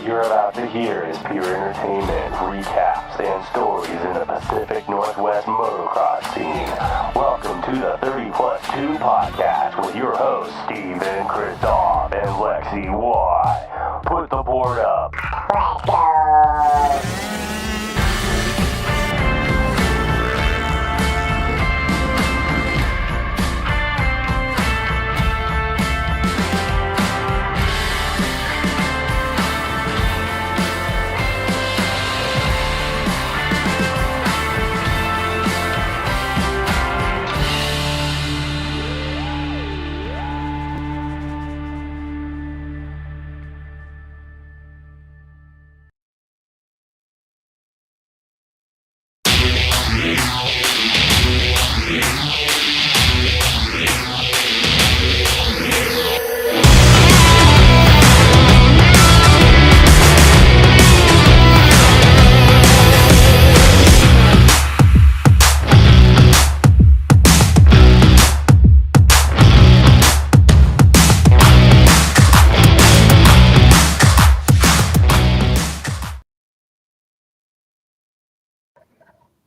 you're about to hear is pure entertainment, recaps, and stories in the Pacific Northwest motocross scene. Welcome to the 30 Plus 2 podcast with your hosts, Steven Christoph and Lexi Y. Put the board up. Let's go.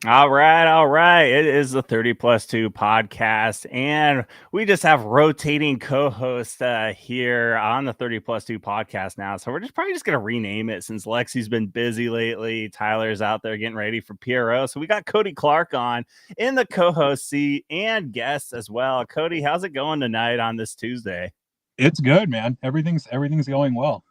All right. It is the 30 Plus 2 podcast, and we just have rotating co-hosts here on the 30 Plus 2 podcast now. So we're probably just going to rename it since Lexi's been busy lately. Tyler's out there getting ready for PRO. So we got Cody Clark on in the co-host seat and guests as well. Cody, how's it going tonight on this Tuesday? It's good, man. Everything's going well.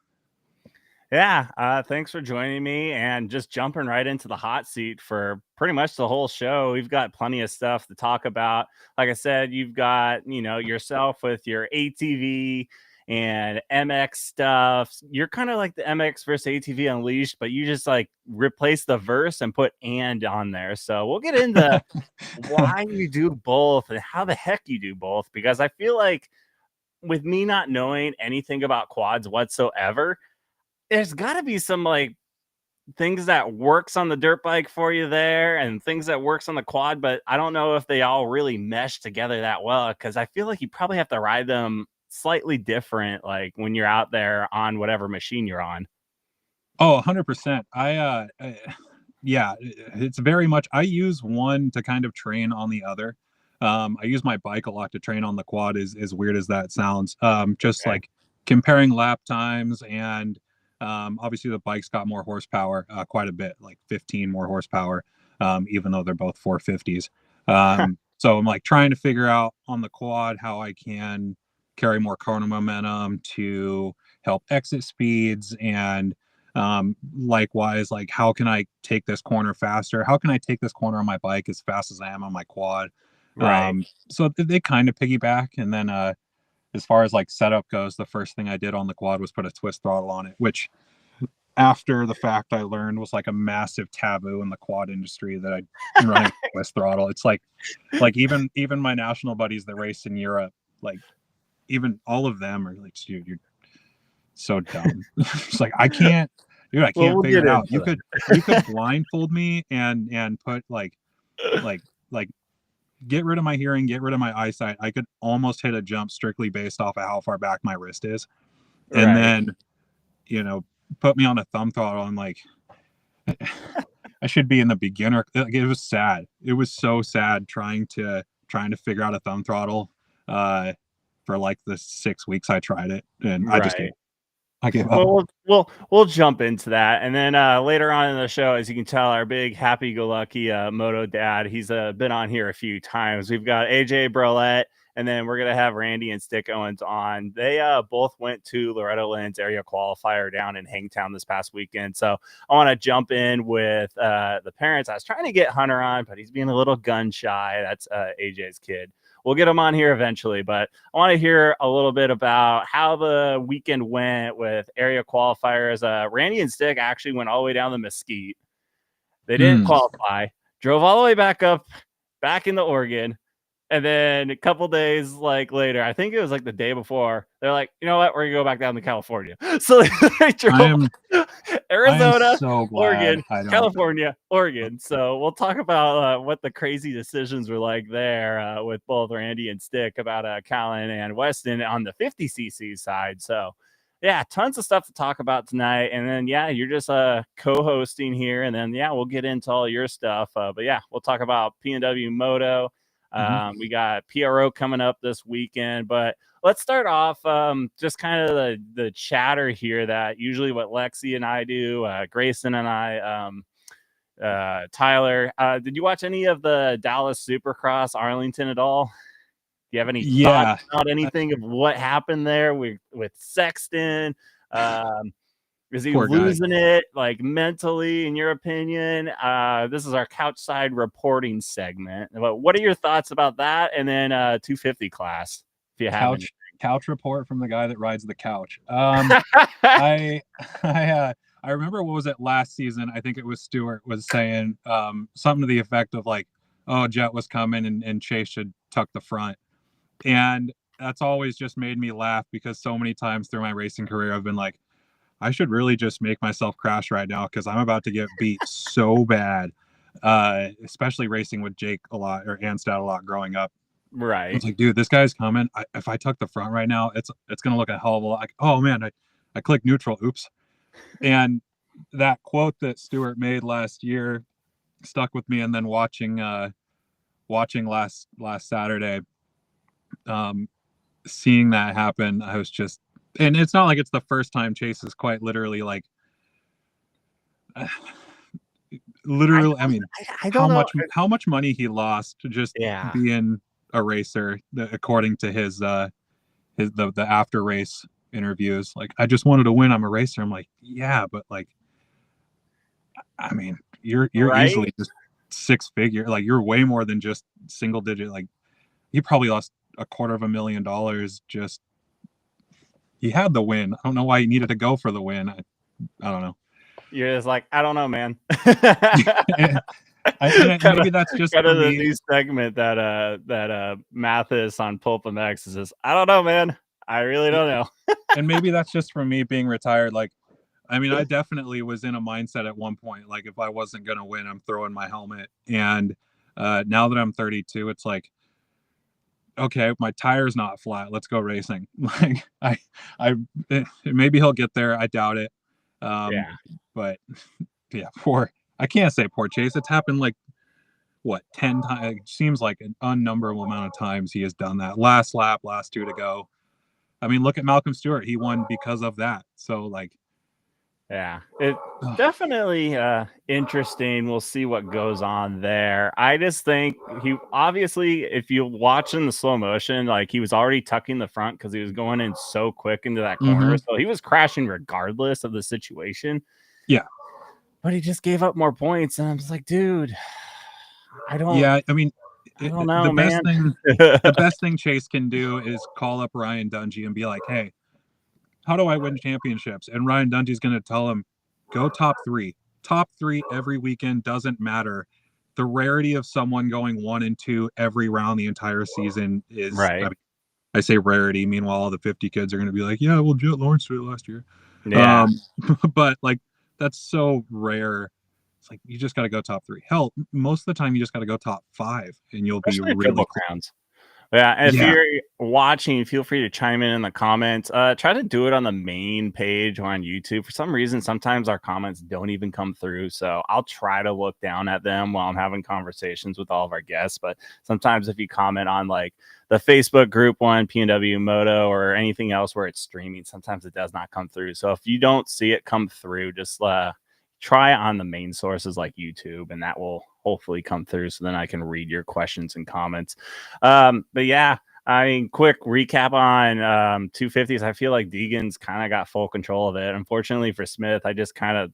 Yeah, thanks for joining me and just jumping right into the hot seat for pretty much the whole show. We've got plenty of stuff to talk about. Like I said, you've got, yourself with your ATV and MX stuff. You're kind of like the MX versus ATV Unleashed, but you just like replace the verse and put "and" on there. So we'll get into why you do both and how the heck you do both, because I feel like with me not knowing anything about quads whatsoever, there's got to be some like things that works on the dirt bike for you there and things that works on the quad, but I don't know if they all really mesh together that well, because I feel like you probably have to ride them slightly different, like when you're out there on whatever machine you're on. Oh, 100%. Yeah, it's very much, I use one to kind of train on the other. I use my bike a lot to train on the quad, as weird as that sounds. Just Okay. like comparing lap times, and obviously the bike's got more horsepower, quite a bit, like 15 more horsepower, even though they're both 450s. So I'm like trying to figure out on the quad how I can carry more corner momentum to help exit speeds, and likewise, like how can I take this corner faster? How can I take this corner on my bike as fast as I am on my quad? Right. So they kind of piggyback. And then as far as like setup goes, the first thing I did on the quad was put a twist throttle on it, which after the fact I learned was like a massive taboo in the quad industry, that I running twist throttle. It's like even my national buddies that race in Europe, like even all of them are like, dude, you're so dumb. It's like, I can't We'll figure get it out. into You could blindfold me and put like get rid of my hearing, get rid of my eyesight. I could almost hit a jump strictly based off of how far back my wrist is. And Right. then, put me on a thumb throttle, and like, I should be in the beginner. Like, it was sad. It was so sad trying to figure out a thumb throttle for like the 6 weeks I tried it. And I gave up. Well, we'll jump into that, and then later on in the show, as you can tell, our big happy-go-lucky Moto dad, he's been on here a few times. We've got AJ Brolette, and then we're gonna have Randy and Stick Owens on. They both went to Loretta Lynn's area qualifier down in Hangtown this past weekend, so I want to jump in with the parents. I was trying to get Hunter on, but he's being a little gun shy. That's AJ's kid. We'll get him on here eventually, but I want to hear a little bit about how the weekend went with area qualifiers. Randy and Stick actually went all the way down the Mesquite. They didn't qualify, drove all the way back into Oregon. And then a couple days later, I think it was like the day before, they're like, you know what? We're going to go back down to California. So they drove Arizona, Oregon, California, Oregon. So we'll talk about what the crazy decisions were like there with both Randy and Stick about Callan and Weston on the 50cc side. So yeah, tons of stuff to talk about tonight. And then, yeah, you're just co-hosting here. And then, yeah, we'll get into all your stuff. But yeah, we'll talk about P&W Moto. We got PRO coming up this weekend. But let's start off just kind of the chatter here that usually what Lexi and I do, Grayson and I, Tyler. Did you watch any of the Dallas Supercross Arlington at all? Do you have any thoughts about anything of what happened there with Sexton? Is he losing it like mentally, in your opinion? This is our couch side reporting segment. But what are your thoughts about that? And then 250 class, if you have couch report from the guy that rides the couch. I remember, what was it last season? I think it was Stewart was saying something to the effect of like, oh, Jet was coming and Chase should tuck the front. And that's always just made me laugh, because so many times through my racing career, I've been like, I should really just make myself crash right now, because I'm about to get beat so bad, especially racing with Jake a lot, or Anstad a lot growing up. Right. It's like, dude, this guy's coming. If I tuck the front right now, it's going to look a hell of a lot like, oh, man, I clicked neutral. Oops. And that quote that Stewart made last year stuck with me. And then watching last Saturday, seeing that happen, I was just, and it's not like it's the first time Chase is quite literally like, literally, I mean, how much money he lost to just being a racer, according to his the after race interviews. Like, I just wanted to win. I'm a racer. I'm like, yeah, but like, I mean, you're right? Easily just six figure. Like, you're way more than just single digit. Like, he probably lost $250,000 just, he had the win. I don't know why he needed to go for the win. I don't know. You're just like, I don't know, man. Maybe that's just kind of the new segment that Mathis on Pulp MX is just, I don't know, man. I really don't know. And maybe that's just from me being retired. Like, I mean, I definitely was in a mindset at one point, like, if I wasn't going to win, I'm throwing my helmet. And now that I'm 32, it's like, okay, my tire's not flat. Let's go racing. Like, maybe he'll get there. I doubt it. But yeah, I can't say poor Chase. It's happened like, what, 10 times? It seems like an unnumberable amount of times he has done that. Last lap, last two to go. I mean, look at Malcolm Stewart. He won because of that. So, like, yeah, it definitely interesting. We'll see what goes on there. I just think he obviously, if you watch in the slow motion, like, he was already tucking the front because he was going in so quick into that corner. So he was crashing regardless of the situation. Yeah. But he just gave up more points. And I was like, dude, I don't. Yeah, I mean, I don't know, the best thing Chase can do is call up Ryan Dungey and be like, hey, how do I win championships? And Ryan Dungey's going to tell him, go top three every weekend. Doesn't matter. The rarity of someone going 1 and 2 every round the entire season is right. I mean, I say rarity. Meanwhile, all the 50 kids are going to be like, yeah, well, Jet Lawrence did it last year. Yeah. But like, that's so rare. It's like, you just got to go top 3. Hell, most of the time you just got to go top 5 and you'll especially be really rounds. Yeah, and if you're watching, feel free to chime in the comments. Try to do it on the main page or on YouTube. For some reason, sometimes our comments don't even come through, so I'll try to look down at them while I'm having conversations with all of our guests. But sometimes if you comment on like the Facebook group one, P&W Moto, or anything else where it's streaming, sometimes it does not come through. So if you don't see it come through, just try it on the main sources like YouTube, and that will hopefully come through, so then I can read your questions and comments. But yeah, I mean, quick recap on 250s. I feel like Deegan's kind of got full control of it. Unfortunately for Smith, I just kind of,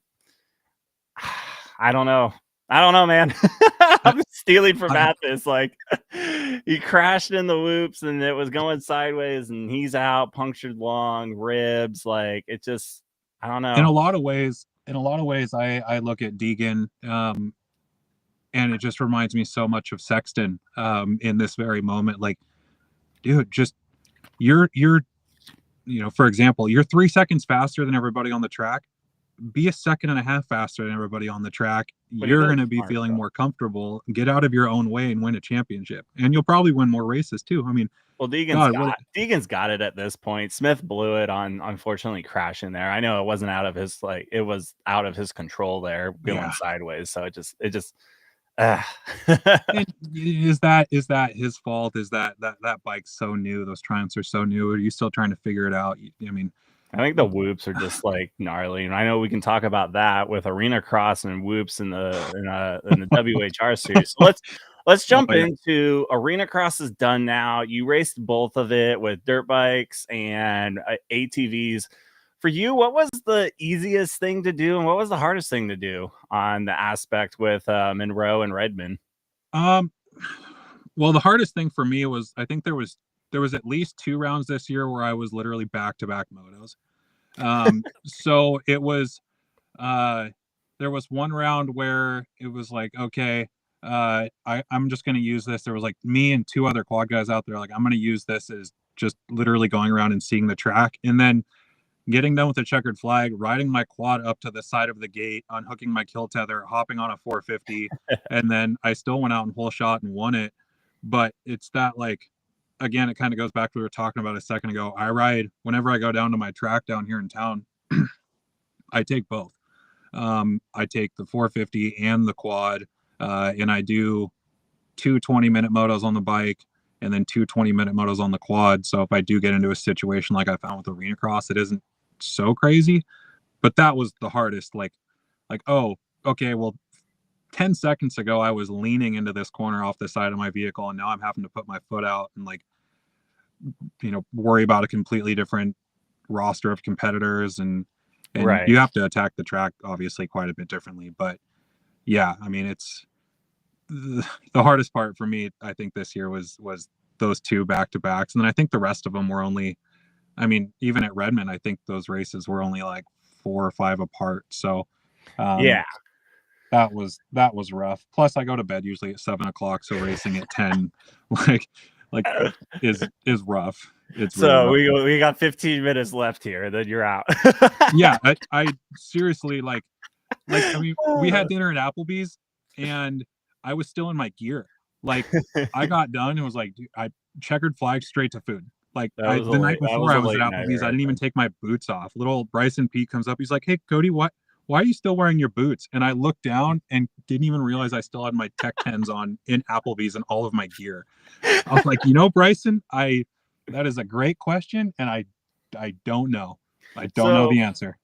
I don't know, man. I'm stealing from Mathis. Like, he crashed in the whoops and it was going sideways and he's out, punctured lung, ribs. Like, it just, I don't know. In a lot of ways, I look at Deegan, and it just reminds me so much of Sexton in this very moment. Like, dude, just you're for example, you're 3 seconds faster than everybody on the track. be a second and a half faster than everybody on the track. But he You're does going to be smart feeling stuff. more comfortable, get out of your own way and win a championship. And you'll probably win more races too. I mean, Well, Deegan's got it at this point. Smith blew it on unfortunately crashing there. I know it wasn't out of his it was out of his control there going sideways. So it just and is that his fault? Is that bike's so new? Those Triumphs are so new. Are you still trying to figure it out? I mean, I think the whoops are just like gnarly, and I know we can talk about that with Arena Cross and whoops in the WHR series. So let's jump into Arena Cross is done now. You raced both of it with dirt bikes and ATVs. For you, what was the easiest thing to do, and what was the hardest thing to do on the aspect with Monroe and Redmond? Well, the hardest thing for me was I think there was at least 2 rounds this year where I was literally back-to-back motos. So it was there was one round where it was like, okay, I'm just going to use this. There was like me and 2 other quad guys out there. Like, I'm going to use this as just literally going around and seeing the track. And then getting done with the checkered flag, riding my quad up to the side of the gate, unhooking my kill tether, hopping on a 450. And then I still went out and whole shot and won it. But it's that, like, again, it kind of goes back to what we were talking about a second ago. I ride whenever I go down to my track down here in town. I take both. I take the 450 and the quad, and I do 2 20-minute motos on the bike and then 2 20-minute motos on the quad. So if I do get into a situation like I found with Arena Cross, it isn't so crazy. But that was the hardest. Like, oh, okay, well, 10 seconds ago I was leaning into this corner off the side of my vehicle, and now I'm having to put my foot out and, like, worry about a completely different roster of competitors, and right. You have to attack the track obviously quite a bit differently. But yeah, I mean, it's the hardest part for me, I think, this year was those 2 back-to-backs. And then I think the rest of them were only, I mean, even at Redmond, I think those races were only like 4 or 5 apart. So yeah, that was rough. Plus I go to bed usually at 7 o'clock, so racing at 10 like is rough. It's so really rough. we got 15 minutes left here, then you're out. Yeah, I seriously, like I mean, we had dinner at Applebee's and I was still in my gear. Like, I got done and was like, dude, I checkered flag straight to food. Like, the night before I was at Applebee's, I didn't even take my boots off. Little Bryson Pete comes up. He's like, hey, Cody, why are you still wearing your boots? And I looked down and didn't even realize I still had my Tech 10s on in Applebee's and all of my gear. I was like, Bryson, that is a great question. And I don't know. I don't know the answer.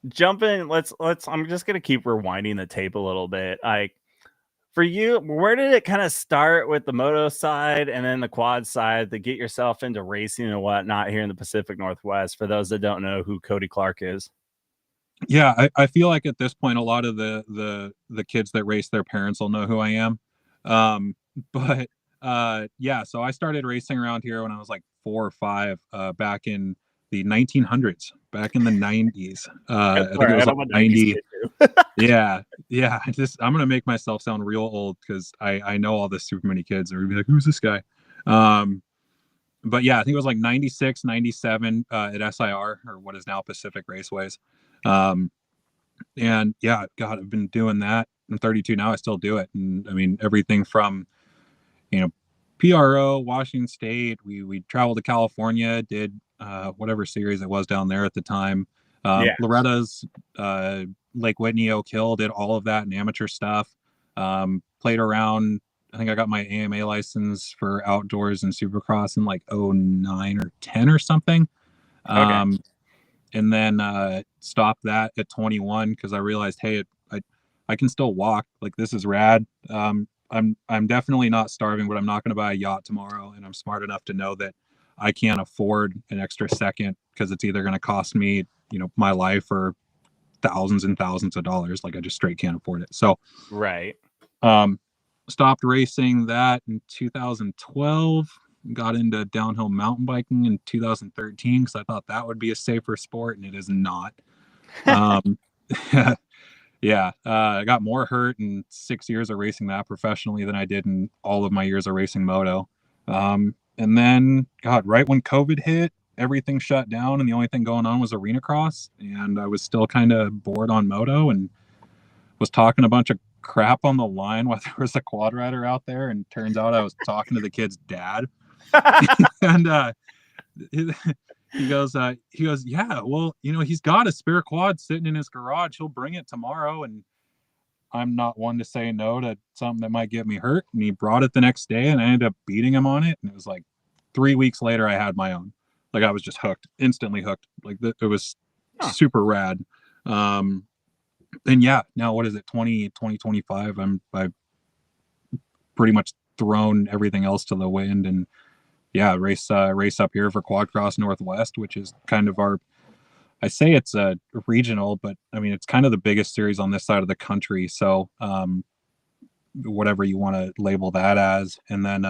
Jump in. Let's I'm just going to keep rewinding the tape a little bit. Like, for you, where did it kind of start with the moto side and then the quad side to get yourself into racing and whatnot here in the Pacific Northwest? For those that don't know who Cody Clark is. Yeah, I feel like at this point, a lot of the kids that race their parents will know who I am. But yeah, so I started racing around here when I was like 4 or 5, back in the 1900s, back in the 90s. I think it was like 90. Yeah. I'm gonna make myself sound real old because I know all the super many kids and we're like, who's this guy? But yeah, I think it was like 96, 97 at SIR, or what is now Pacific Raceways. And yeah, God, I've been doing that. I'm 32 now. I still do it. And I mean, everything from, PRO, Washington State, we traveled to California, did whatever series it was down there at the time. Loretta's, Lake Whitney, Oak Hill, did all of that in amateur stuff. Played around. I think I got my AMA license for outdoors and Supercross in like 09 or 10 or something. Okay. And then stopped that at 21 because I realized, hey, I can still walk. Like, this is rad. I'm definitely not starving, but I'm not going to buy a yacht tomorrow. And I'm smart enough to know that I can't afford an extra second because it's either going to cost me, my life or thousands and thousands of dollars. Like, I just straight can't afford it. So, right. Stopped racing that in 2012. Got into downhill mountain biking in 2013 because I thought that would be a safer sport, and it is not. Yeah, I got more hurt in 6 years of racing that professionally than I did in all of my years of racing moto. And then, God, right when COVID hit, everything shut down and the only thing going on was arena cross, and I was still kind of bored on Moto and was talking a bunch of crap on the line while there was a quad rider out there, and turns out I was talking to the kid's dad. And he goes, yeah, well, he's got a spare quad sitting in his garage. He'll bring it tomorrow. And I'm not one to say no to something that might get me hurt. And he brought it the next day, and I ended up beating him on it. And it was like 3 weeks later, I had my own. Like, I was just hooked, instantly hooked. Like, it was super rad. And yeah, now what is it, 2025? I've pretty much thrown everything else to the wind, and yeah, race up here for Quad Cross Northwest, which is kind of I say it's a regional, but I mean, it's kind of the biggest series on this side of the country. So whatever you want to label that as. And then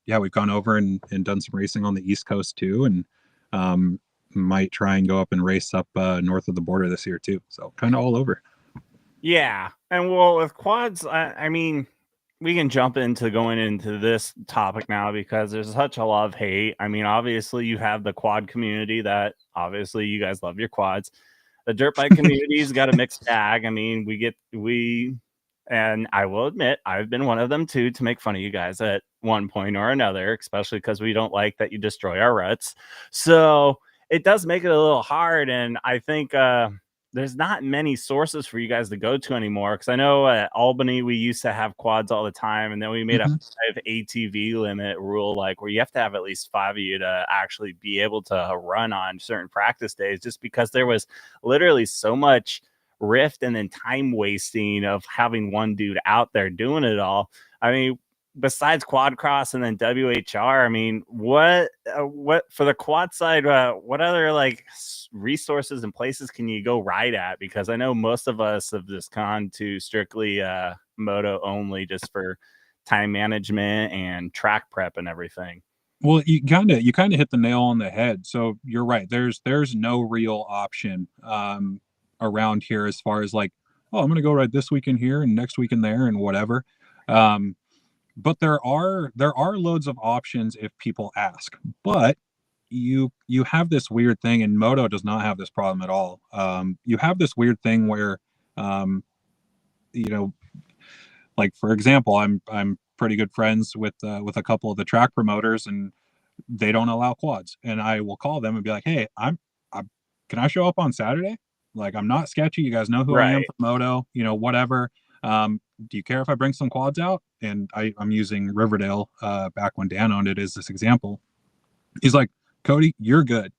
yeah, we've gone over and done some racing on the East Coast too, and might try and go up and race up north of the border this year too. So kind of all over. Yeah. And well, with quads, I mean, we can jump into going into this topic now because there's such a lot of hate. I mean, obviously you have the quad community that obviously you guys love your quads. The dirt bike community's got a mixed bag. I mean, and I will admit, I've been one of them too, to make fun of you guys at one point or another, especially because we don't like that you destroy our ruts. So it does make it a little hard. And I think, there's not many sources for you guys to go to anymore. Because I know at Albany, we used to have quads all the time. And then we made a 5 ATV limit rule, like where you have to have at least 5 of you to actually be able to run on certain practice days, just because there was literally so much rift and then time wasting of having one dude out there doing it all. I mean, besides quad cross and then WHR, I mean, what for the quad side, what other like resources and places can you go ride at? Because I know most of us have just gone to strictly moto only, just for time management and track prep and everything. Well, you kind of hit the nail on the head. So you're right. There's no real option around here as far as like, oh, I'm gonna go ride this weekend here and next weekend there and whatever. But there are loads of options if people ask. But you have this weird thing, and Moto does not have this problem at all. You have this weird thing where, like for example, I'm pretty good friends with a couple of the track promoters, and they don't allow quads. And I will call them and be like, hey, I'm can I show up on Saturday? Like, I'm not sketchy. You guys know who I am from Moto, whatever. Do you care if I bring some quads out? And I'm using Riverdale back when Dan owned it as this example. He's like, Cody, you're good.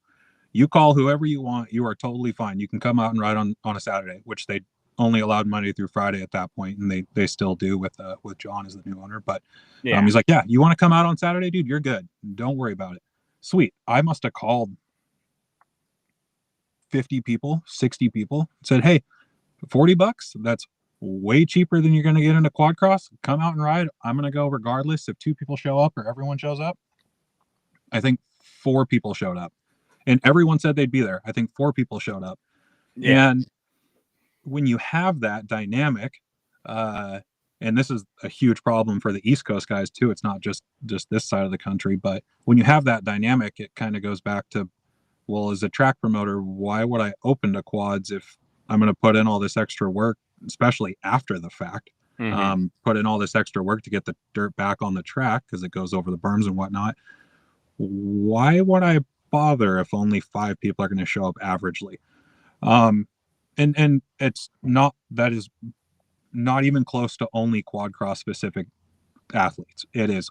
You call whoever you want. You are totally fine. You can come out and ride on a Saturday, which they only allowed Monday through Friday at that point, and they still do with John as the new owner. But he's like, yeah, you want to come out on Saturday, dude? You're good. Don't worry about it. Sweet. I must have called 50 people, 60 people, said, hey, $40, that's way cheaper than you're going to get into quad cross. Come out and ride. I'm going to go regardless if 2 people show up or everyone shows up. I think 4 people showed up, and everyone said they'd be there. I think 4 people showed up. And when you have that dynamic, and this is a huge problem for the East Coast guys too, it's not just this side of the country, but when you have that dynamic, it kind of goes back to, well, as a track promoter, why would I open to quads if I'm going to put in all this extra work, especially after the fact, put in all this extra work to get the dirt back on the track because it goes over the berms and whatnot. Why would I bother if only 5 people are going to show up averagely? And it's not, that is not even close to only quad cross specific athletes. It is,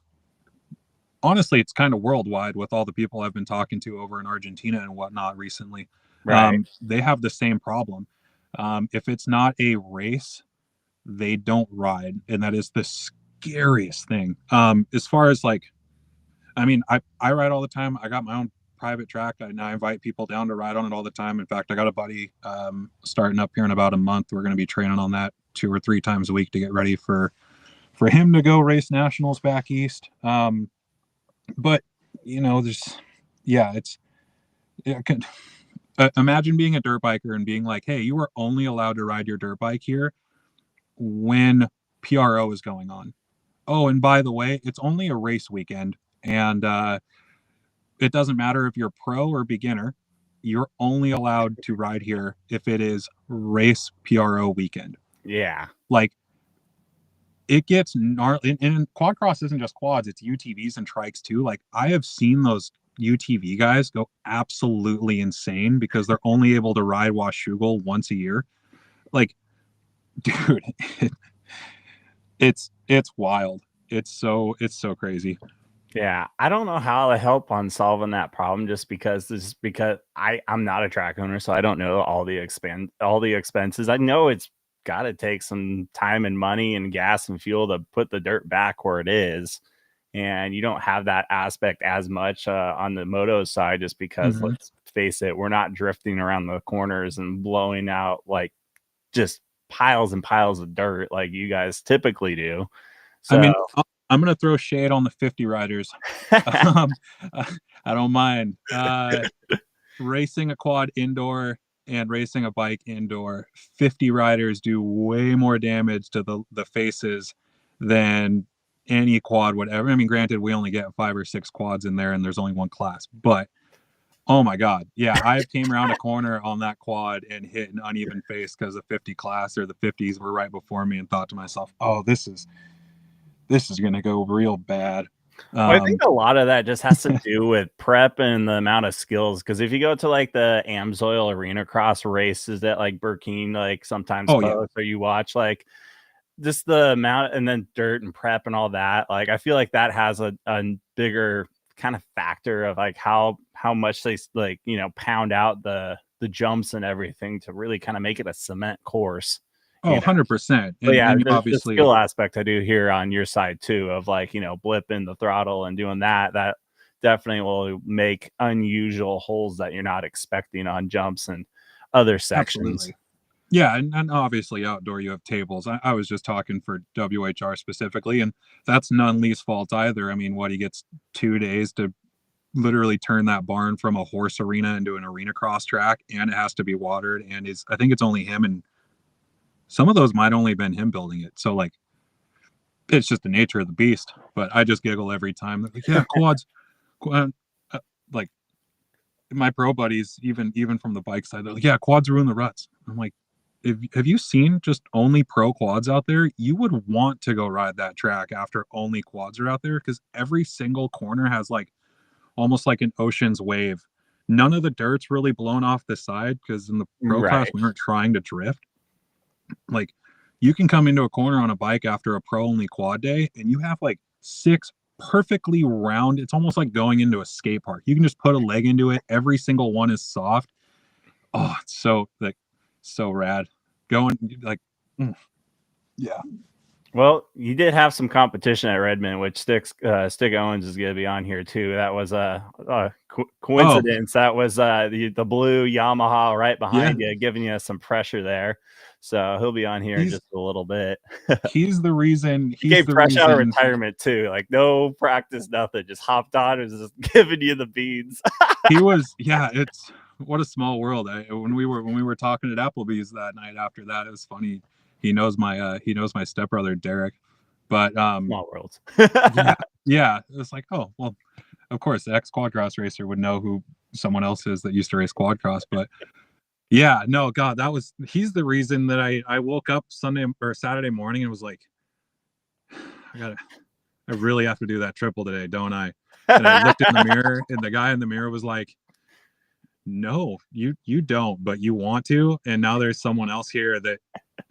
honestly, it's kind of worldwide with all the people I've been talking to over in Argentina and whatnot recently. They have the same problem. If it's not a race, they don't ride. And that is the scariest thing. As far as like, I mean, I ride all the time. I got my own private track. I invite people down to ride on it all the time. In fact, I got a buddy starting up here in about a month. We're going to be training on that 2 or 3 times a week to get ready for him to go race nationals back east. But imagine being a dirt biker and being like, hey, you are only allowed to ride your dirt bike here when PRO is going on. Oh, and by the way, it's only a race weekend, and it doesn't matter if you're pro or beginner. You're only allowed to ride here if it is race PRO weekend. Yeah. Like, it gets gnarly. And quad cross isn't just quads, it's UTVs and trikes too. Like, I have seen those UTV guys go absolutely insane because they're only able to ride Washougal once a year. Like, dude, it's wild. It's so crazy. Yeah, I don't know how to help on solving that problem just because I'm not a track owner, so I don't know all the expenses. I know it's got to take some time and money and gas and fuel to put the dirt back where it is, and you don't have that aspect as much on the moto side just because let's face it, we're not drifting around the corners and blowing out like just piles and piles of dirt like you guys typically do. So, I mean, I'm going to throw shade on the 50 riders. I don't mind. Racing a quad indoor and racing a bike indoor, 50 riders do way more damage to the faces than any quad would ever. I mean, granted, we only get 5 or 6 quads in there and there's only one class, but oh my God. Yeah, I came around a corner on that quad and hit an uneven face because the 50 class or the 50s were right before me and thought to myself, oh, this is going to go real bad. I think a lot of that just has to do with prep and the amount of skills. Because if you go to like the Amsoil Arena Cross races that like Burkeen like sometimes posts, or you watch like just the amount and then dirt and prep and all that, like I feel like that has a bigger kind of factor of like how much they like, you know, pound out the jumps and everything to really kind of make it a cement course. Oh, 100%. But yeah, and there's obviously the skill aspect I do here on your side too, of like, you know, blipping the throttle and doing that definitely will make unusual holes that you're not expecting on jumps and other sections. Absolutely. Yeah, and obviously outdoor you have tables. I was just talking for WHR specifically, and that's none Lee's fault either. I mean, he gets 2 days to literally turn that barn from a horse arena into an arena cross track, and it has to be watered, and I think it's only him, and some of those might only have been him building it. So like, it's just the nature of the beast. But I just giggle every time. Like, yeah, quads. Like my pro buddies, even from the bike side, they're like, yeah, quads ruin the ruts. I'm like, have you seen just only pro quads out there? You would want to go ride that track after only quads are out there, because every single corner has like almost like an ocean's wave. None of the dirt's really blown off the side because in the pro class we weren't trying to drift. Like, you can come into a corner on a bike after a pro only quad day and you have like 6 perfectly round. It's almost like going into a skate park. You can just put a leg into it. Every single one is soft. Oh, it's so rad. Going like, yeah. Well, you did have some competition at Redmond, which Stick Owens is going to be on here too. That was a coincidence. That was the blue Yamaha right behind you, giving you some pressure there. So he'll be on here in just a little bit. He's the reason. He came fresh out of retirement too, like no practice, nothing. Just hopped on and was just giving you the beans. He was, yeah. It's what a small world. When we were talking at Applebee's that night after that, it was funny. He knows my stepbrother Derek, but small worlds. yeah. It's like, oh well, of course the ex quadcross racer would know who someone else is that used to race quadcross, but yeah, no, God, he's the reason that I woke up Sunday or Saturday morning and was like, I really have to do that triple today, don't I? And I looked in the mirror and the guy in the mirror was like, no, you don't, but you want to, and now there's someone else here that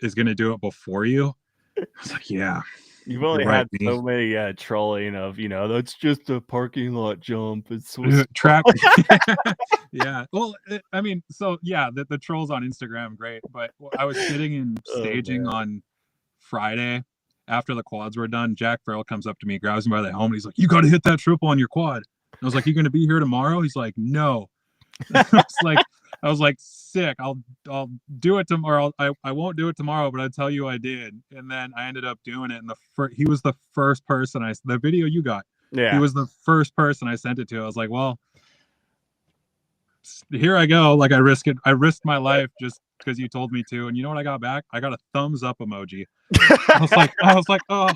is going to do it before you. I was like, yeah. You've only had so many trolling of, that's just a parking lot jump. It's track. Yeah. Well, I mean, so yeah, the trolls on Instagram, great. But I was sitting in staging on Friday after the quads were done. Jack Farrell comes up to me, grabs me by the helmet. And he's like, you got to hit that triple on your quad. And I was like, you going to be here tomorrow? He's like, no. I was like, sick. I'll do it tomorrow. I won't do it tomorrow, but I'll tell you I did. And then I ended up doing it. And he was the first person the video you got. Yeah. He was the first person I sent it to. I was like, well, here I go. Like I risked my life just because you told me to. And you know what I got back? I got a thumbs up emoji. I was like, oh,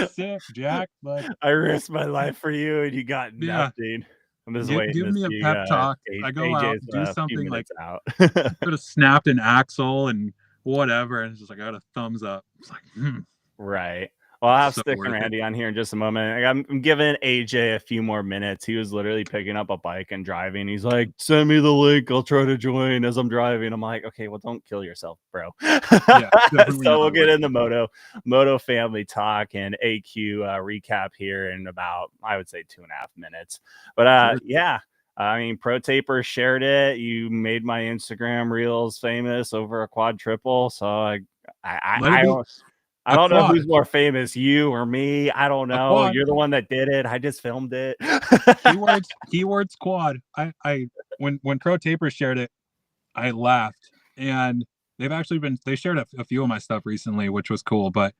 sick, Jack. But I risked my life for you and you got nothing. I'm just waiting give to me a see pep talk. I go out, AJ's do few something like minutes out. could have snapped an axle and whatever, and it's just like I got a thumbs up. It's like, Right. Well, I'll have so Stick and worth it. Randy on here in just a moment. I'm giving AJ a few more minutes. He was literally picking up a bike and driving. He's like, send me the link. I'll try to join as I'm driving. I'm like, okay, well, don't kill yourself, bro. Yeah, definitely So not we'll get worth in the Moto family talk and AQ recap here in about, I would say, 2.5 minutes. But Sure. yeah. I mean, Pro Taper shared it. You made my Instagram reels famous over a quad triple. So Let it I be don't I a don't know quad. who's more famous, you or me. I don't A know. quad. You're the one that did it. I just filmed it. Keywords quad. I when Pro Taper shared it, I laughed, and they shared a few of my stuff recently, which was cool. But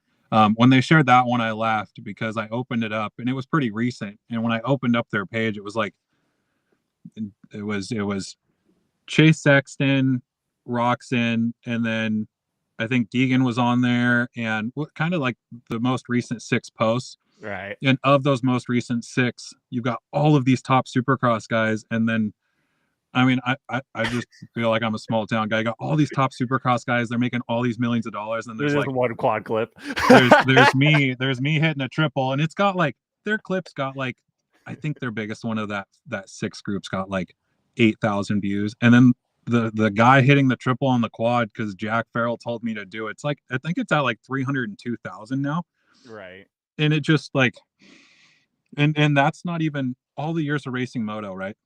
when they shared that one, I laughed because I opened it up and it was pretty recent. And when I opened up their page, it was like it was Chase Sexton, Roxon, and then I think Deegan was on there, and what kind of like the most recent 6 posts. Right. And of those most recent 6, you've got all of these top Supercross guys, and then I mean, I just feel like I'm a small town guy. I got all these top Supercross guys. They're making all these millions of dollars, and There's there's just like one quad clip. there's me hitting a triple, and it's got like their clips got like I think their biggest one of that 6 groups got like 8,000 views, and then the guy hitting the triple on the quad because Jack Farrell told me to do it. It's like I think it's at like 302,000 now, Right. and it just like and that's not even all the years of racing moto, right?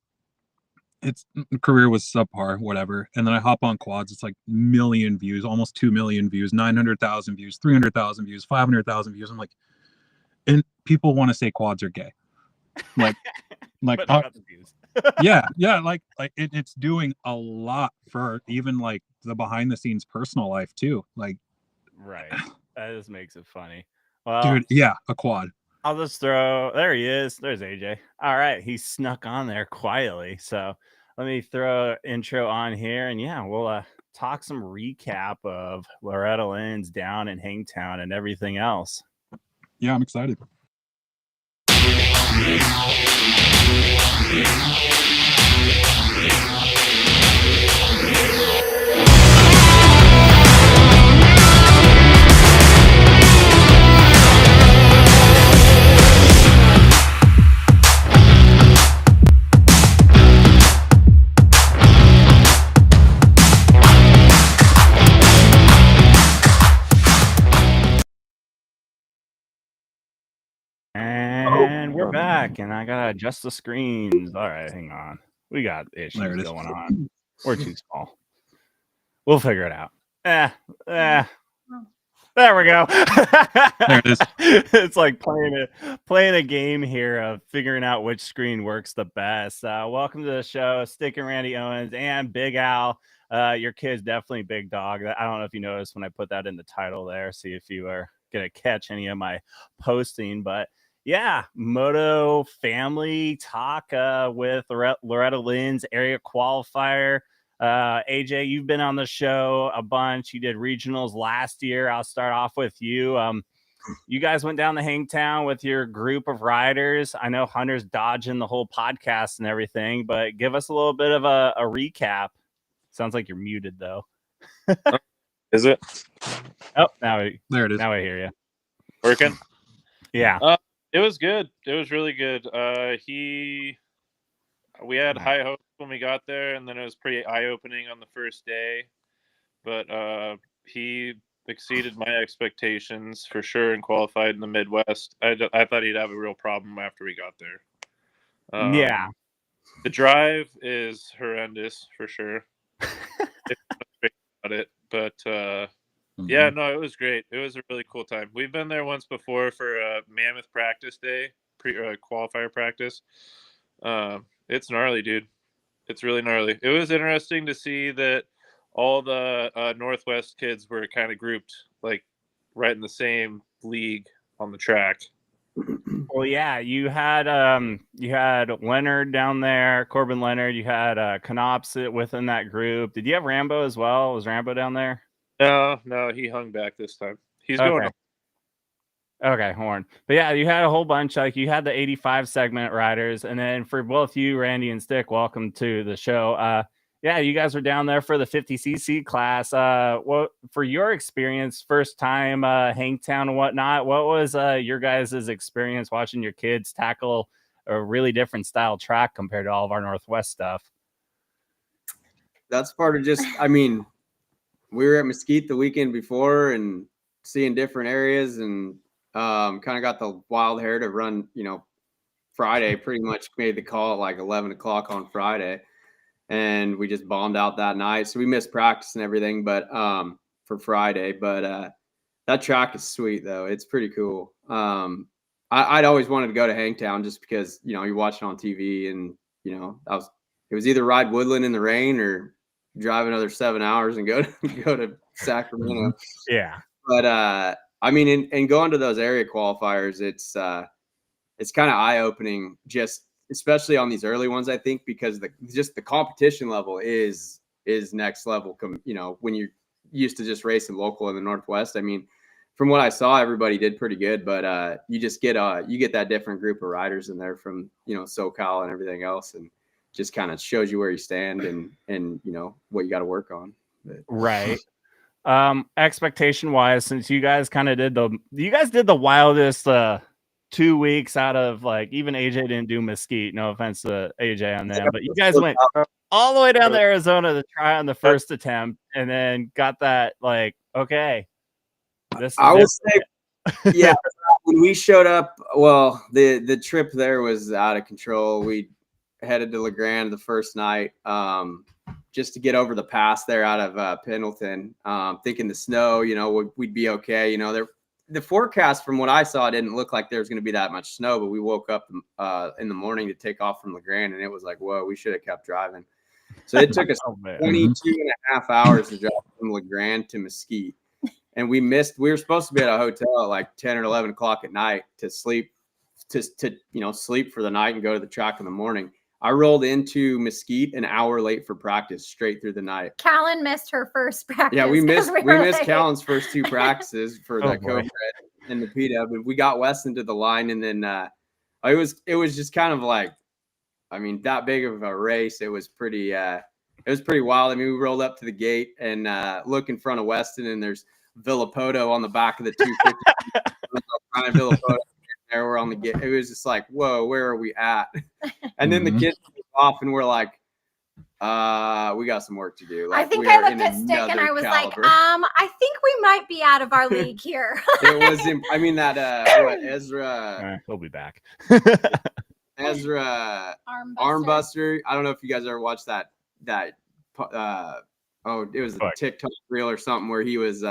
Its career was subpar, whatever. And then I hop on quads, it's like million views, almost 2 million views, 900,000 views, 300,000 views, 500,000 views. I'm like, and people want to say quads are gay. Like, But I got the views. yeah, like it's doing a lot for even like the behind the scenes personal life too. Like, Right. That just makes it funny. Well, dude, yeah, a quad. I'll just throw. There he is. There's AJ. All right, he snuck on there quietly. So let me throw intro on here, and yeah, we'll talk some recap of Loretta Lynn's down in Hangtown and everything else. Yeah, I'm excited. And we're back, and I gotta adjust the screens. All right, hang on. We got issues going on. We're too small. We'll figure it out. There we go. There it is. It's like playing a game here of figuring out which screen works the best. Welcome to the show, Stick and Randy Owens and Big Al. Your kid's definitely Big Dog. I don't know if you noticed when I put that in the title there. See if you are gonna catch any of my posting, but yeah, Moto family talk with Loretta Lynn's area qualifier. AJ, you've been on the show a bunch. You did regionals last year. I'll start off with you. You guys went down to Hangtown with your group of riders. I know Hunter's dodging the whole podcast and everything, but give us a little bit of a recap. Sounds like you're muted though. Is it? Oh, now There it is. Now I hear you. Working? Yeah. It was good. It was really good. We had high hopes when we got there, and then it was pretty eye-opening on the first day. But he exceeded my expectations for sure and qualified in the Midwest. I thought he'd have a real problem after we got there. Yeah. The drive is horrendous for sure. About it, but yeah, no, it was great. It was a really cool time. We've been there once before for a Mammoth practice day, qualifier practice. It's gnarly, dude. It's really gnarly. It was interesting to see that all the Northwest kids were kind of grouped like right in the same league on the track. Well, yeah, you had Leonard down there, Corbin Leonard. You had Knops within that group. Did you have Rambo as well? Was Rambo down there? No, he hung back this time. He's Okay. going. Okay, Horn. But yeah, you had a whole bunch. Like you had the 85 segment riders, and then for both you, Randy and Stick, welcome to the show. Yeah, you guys were down there for the 50cc class. What for your experience, first time Hangtown and whatnot? What was your guys' experience watching your kids tackle a really different style track compared to all of our Northwest stuff? That's part of just, I mean, we were at Mesquite the weekend before and seeing different areas, and kind of got the wild hair to run, Friday. Pretty much made the call at like 11 o'clock on Friday, and we just bombed out that night. So we missed practice and everything, but for Friday. But that track is sweet though. It's pretty cool. I'd always wanted to go to Hangtown just because, you watch it on TV, and it was either ride Woodland in the rain or drive another 7 hours and go to Sacramento. Yeah. But I mean, in going to those area qualifiers, it's kind of eye-opening, just especially on these early ones, I think, because the competition level is next level. When you're used to just racing local in the Northwest. I mean, from what I saw, everybody did pretty good, but you just get that different group of riders in there from SoCal and everything else, and just kind of shows you where you stand and what you got to work on. But. Right. Expectation wise, since you guys did the wildest 2 weeks out of, like, even AJ didn't do Mesquite. No offense to AJ on them, but you guys went all the way down to Arizona to try on the first attempt, and then got that, like, okay, this is I would say, yeah. When we showed up, well, the trip there was out of control. We headed to LeGrand the first night, just to get over the pass there out of Pendleton, thinking the snow, we'd be okay. The forecast from what I saw didn't look like there was going to be that much snow, but we woke up in the morning to take off from LeGrand, and it was like, whoa, we should have kept driving. So it took us 22 and a half hours to drive from LeGrand to Mesquite. And we were supposed to be at a hotel at like 10 or 11 o'clock at night to sleep, sleep for the night and go to the track in the morning. I rolled into Mesquite an hour late for practice, straight through the night. Callan missed her first practice. Yeah, we missed Callan's first 2 practices for the Cobra and the PW. But we got Weston to the line, and then it was just kind of like, I mean, that big of a race. It was pretty wild. I mean, we rolled up to the gate and look in front of Weston, and there's Villapoto on the back of the 250. Villapoto. There we're on the gate. It was just like, whoa, where are we at? And then the kids came off, and we're like, we got some work to do. Like, I think I looked at Stick and I was caliber. Like, I think we might be out of our league here. It was, I mean, that Ezra. He'll be back. Ezra Armbuster. I don't know if you guys ever watched that. It was a TikTok reel or something where he was.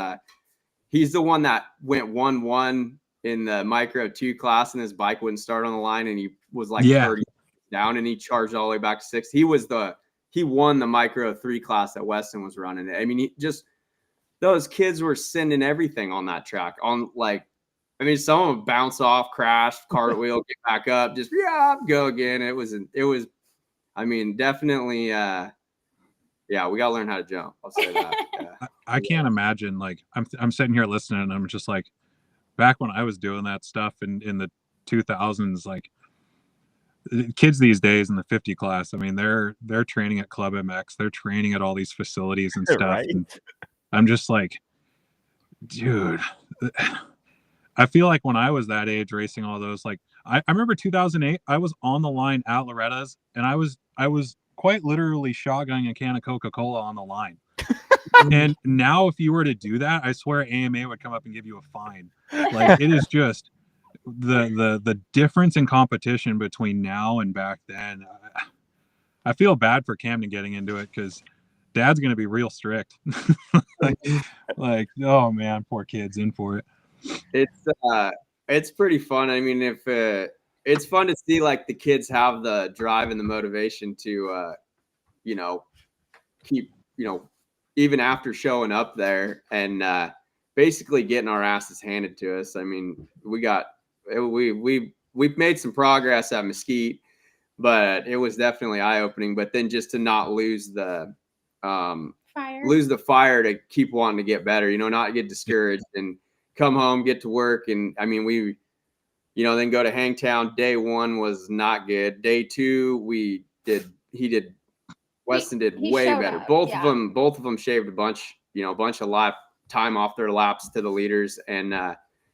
He's the one that went 1-1 in the Micro 2 class, and his bike wouldn't start on the line, and he was like 30 down, and he charged all the way back to 6. He won the Micro 3 class that Weston was running. I mean, those kids were sending everything on that track. Some of them bounce off, crash, cartwheel, get back up, just go again. It was definitely we gotta learn how to jump. I'll say that. Yeah. I can't imagine, like, I'm sitting here listening, and I'm just like, back when I was doing that stuff in the 2000s, like, kids these days in the 50 class, I mean, they're training at Club MX, they're training at all these facilities and stuff. Right. And I'm just like, dude, I feel like when I was that age racing all those, like, I remember 2008, I was on the line at Loretta's, and I was quite literally shotgunning a can of Coca-Cola on the line. And now if you were to do that, I swear AMA would come up and give you a fine. Like, it is just the difference in competition between now and back then. I feel bad for Camden getting into it, because Dad's going to be real strict. like, oh man, poor kid's in for it. It's pretty fun. I mean, it's fun to see, like, the kids have the drive and the motivation to keep, even after showing up there and basically getting our asses handed to us. I mean, we've made some progress at Mesquite, but it was definitely eye-opening. But then just to not lose the fire to keep wanting to get better, not get discouraged, and come home, get to work. And I mean, we, then go to Hangtown. Day 1 was not good. Day 2, Weston did way better. Up, both of them shaved a bunch of lap time off their laps to the leaders, and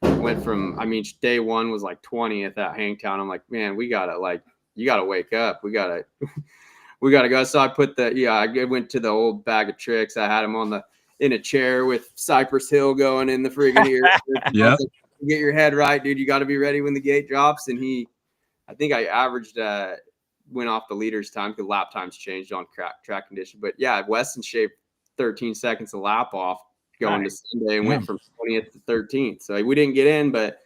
went from, day 1 was like 20th at Hangtown. I'm like, man, you gotta wake up. We gotta go. So I I went to the old bag of tricks. I had him in a chair with Cypress Hill going in the friggin' ear. Yeah. Get your head right, dude. You got to be ready when the gate drops. And I think I averaged, went off the leader's time because lap times changed on track condition. But yeah, Weston shaved 13 seconds a lap off going to Sunday and went from 20th to 13th. So we didn't get in, but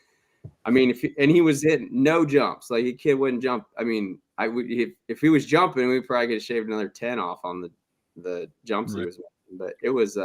he was hitting no jumps. Like, the kid wouldn't jump. If he was jumping, we probably could have shaved another 10 off on the jumps he was making. But it was,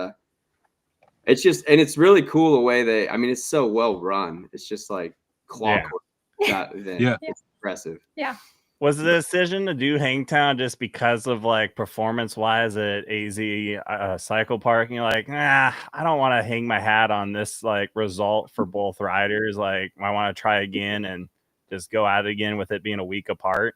it's just, and it's really cool the way it's so well run. It's just like clockwork. That event. Yeah. It's impressive. Yeah. Was the decision to do Hangtown just because of like performance wise at AZ Cycle Park? And you're like, I don't want to hang my hat on this like result for both riders. Like, I want to try again and just go at it again with it being a week apart.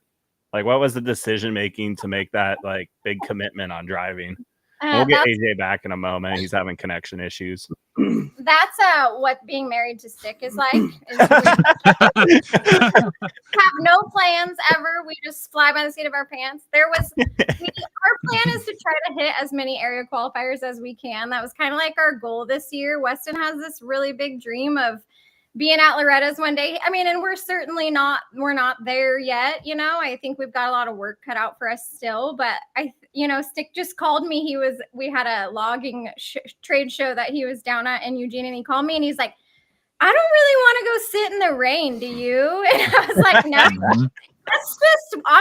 Like, what was the decision making to make that like big commitment on driving? We'll get AJ back in a moment. He's having connection issues. That's what being married to Stick is like. Have no plans ever. We just fly by the seat of our pants. Our plan is to try to hit as many area qualifiers as we can. That was kind of like our goal this year. Weston has this really big dream of being at Loretta's one day. And we're certainly not there yet. I think we've got a lot of work cut out for us still, but Stick just called me. We had a logging trade show that he was down at in Eugene, and he called me and he's like, I don't really want to go sit in the rain. Do you? And I was like, no, I'm going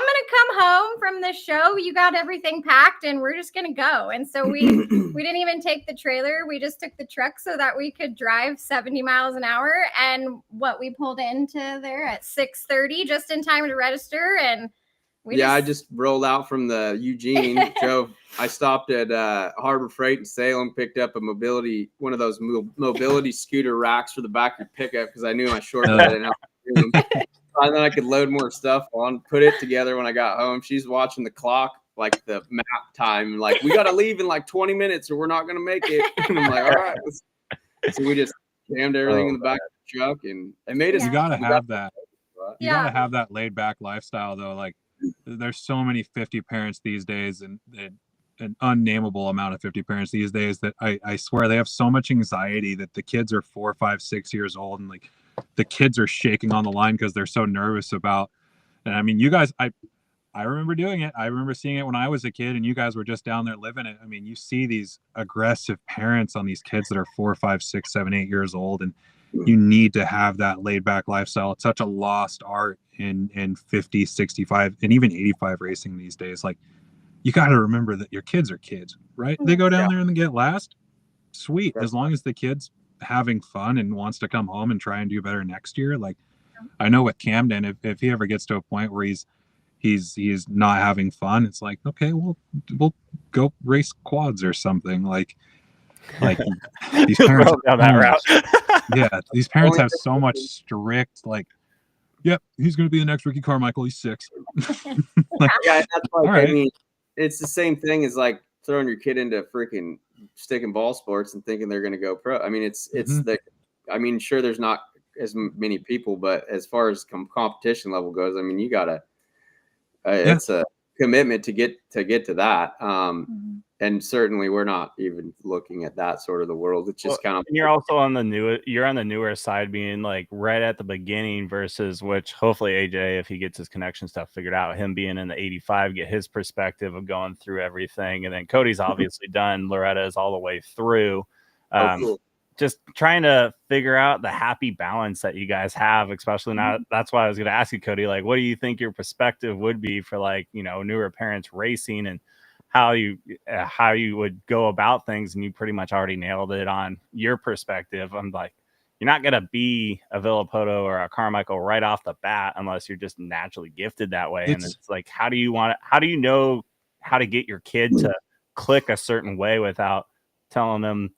to come home from the show. You got everything packed and we're just going to go. And so we didn't even take the trailer. We just took the truck so that we could drive 70 miles an hour. And we pulled into there at 6:30 just in time to register. And I just rolled out from the Eugene, drove. I stopped at Harbor Freight in Salem, picked up one of those mobility scooter racks for the back of your pickup because I knew my shortcut didn't have room. And then I could load more stuff on, put it together when I got home. She's watching the clock, like the map time, like, we got to leave in like 20 minutes or we're not going to make it. And I'm like, all right. So we just jammed everything in the back of the truck and it made us. You got to have that. You got to have that laid back lifestyle though. Like, there's so many 50 parents these days and an unnameable amount of 50 parents these days that I swear they have so much anxiety that the kids are 4, 5, 6 years old and like the kids are shaking on the line because they're so nervous about. And you guys, I remember doing it. I remember seeing it when I was a kid and you guys were just down there living it. You see these aggressive parents on these kids that are 4, 5, 6, 7, 8 years old, and you need to have that laid back lifestyle. It's such a lost art in 50, 65 and even 85 racing these days. Like, you got to remember that your kids are kids, right? They go down there and they get last. Sweet. As long as the kid's having fun and wants to come home and try and do better next year. Like, I know with Camden, if he ever gets to a point where he's not having fun, it's like, okay, we'll go race quads or something. Like these parents down that route. Yeah, these parents have so much strict, like, yep, he's going to be the next Ricky Carmichael. He's 6. Like, yeah, that's like, right. It's the same thing as like throwing your kid into freaking stick and ball sports and thinking they're going to go pro. It's sure, there's not as many people, but as far as competition level goes, you gotta, it's a commitment to get to that. And certainly we're not even looking at that sort of the world. It's just kind of. You're also on the newer side, being like right at the beginning versus which hopefully AJ, if he gets his connection stuff figured out, him being in the 85, get his perspective of going through everything. And then Cody's obviously done Loretta's all the way through. Cool. Just trying to figure out the happy balance that you guys have, especially now. That's why I was going to ask you, Cody, like, what do you think your perspective would be for like, newer parents racing and how you would go about things? And you pretty much already nailed it on your perspective. I'm like, you're not going to be a Villapoto or a Carmichael right off the bat unless you're just naturally gifted that way. And it's like, how do you know how to get your kid to click a certain way without telling them,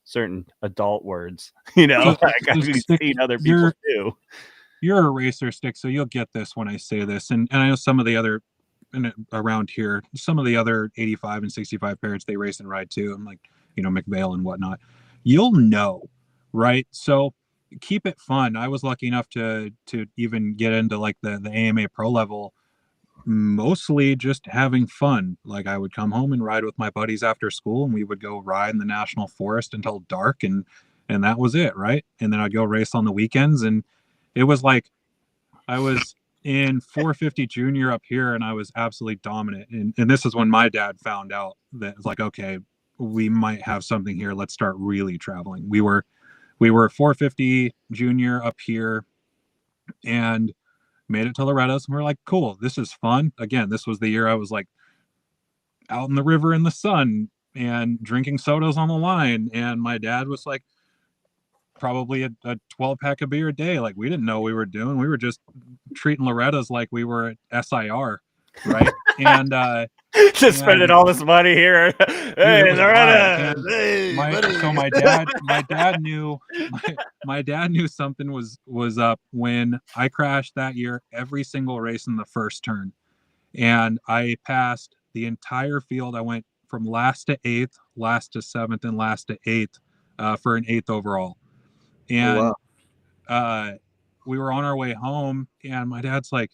certain adult words, like I've seen other people do. You're a racer, Stick, so you'll get this when I say this. And I know some of the other around here, some of the other 85 and 65 parents, they race and ride too. I'm like, McVale and whatnot. You'll know, right? So keep it fun. I was lucky enough to even get into like the AMA pro level, mostly just having fun. Like I would come home and ride with my buddies after school, and we would go ride in the national forest until dark, and that was it, right? And then I'd go race on the weekends, and it was like I was in 450 junior up here, and I was absolutely dominant. And this is when my dad found out that it's like, okay, we might have something here. Let's start really traveling. We were 450 junior up here and made it to Loretta's, and we're like, cool, this is fun. Again, this was the year I was like out in the river in the sun and drinking sodas on the line. And my dad was like, probably a 12-pack of beer a day. Like we didn't know what we were doing. We were just treating Loretta's like we were at SIR, right? And just spending all this money here. Hey, Loretta. My dad knew my dad knew something was up when I crashed that year every single race in the first turn. And I passed the entire field. I went from last to 8th, last to 7th, and last to 8th for an 8th overall. And we were on our way home, and my dad's like,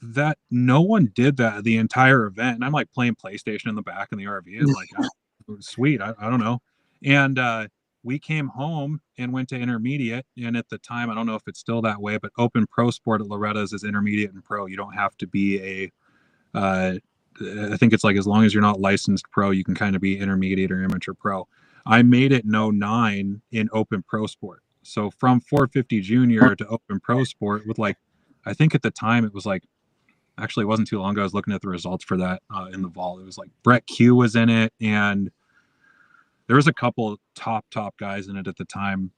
that no one did that the entire event. And I'm like playing PlayStation in the back in the RV. It's like, sweet. I don't know. And we came home and went to intermediate. And at the time, I don't know if it's still that way, but open pro sport at Loretta's is intermediate and pro. You don't have to be I think it's like, as long as you're not licensed pro, you can kind of be intermediate or amateur pro. I made it in 09 in open pro sport. So from 450 junior to open pro sport with like, I think at the time it was like, actually it wasn't too long ago. I was looking at the results for that in the vault. It was like Brett Q was in it, and there was a couple top guys in it at the time.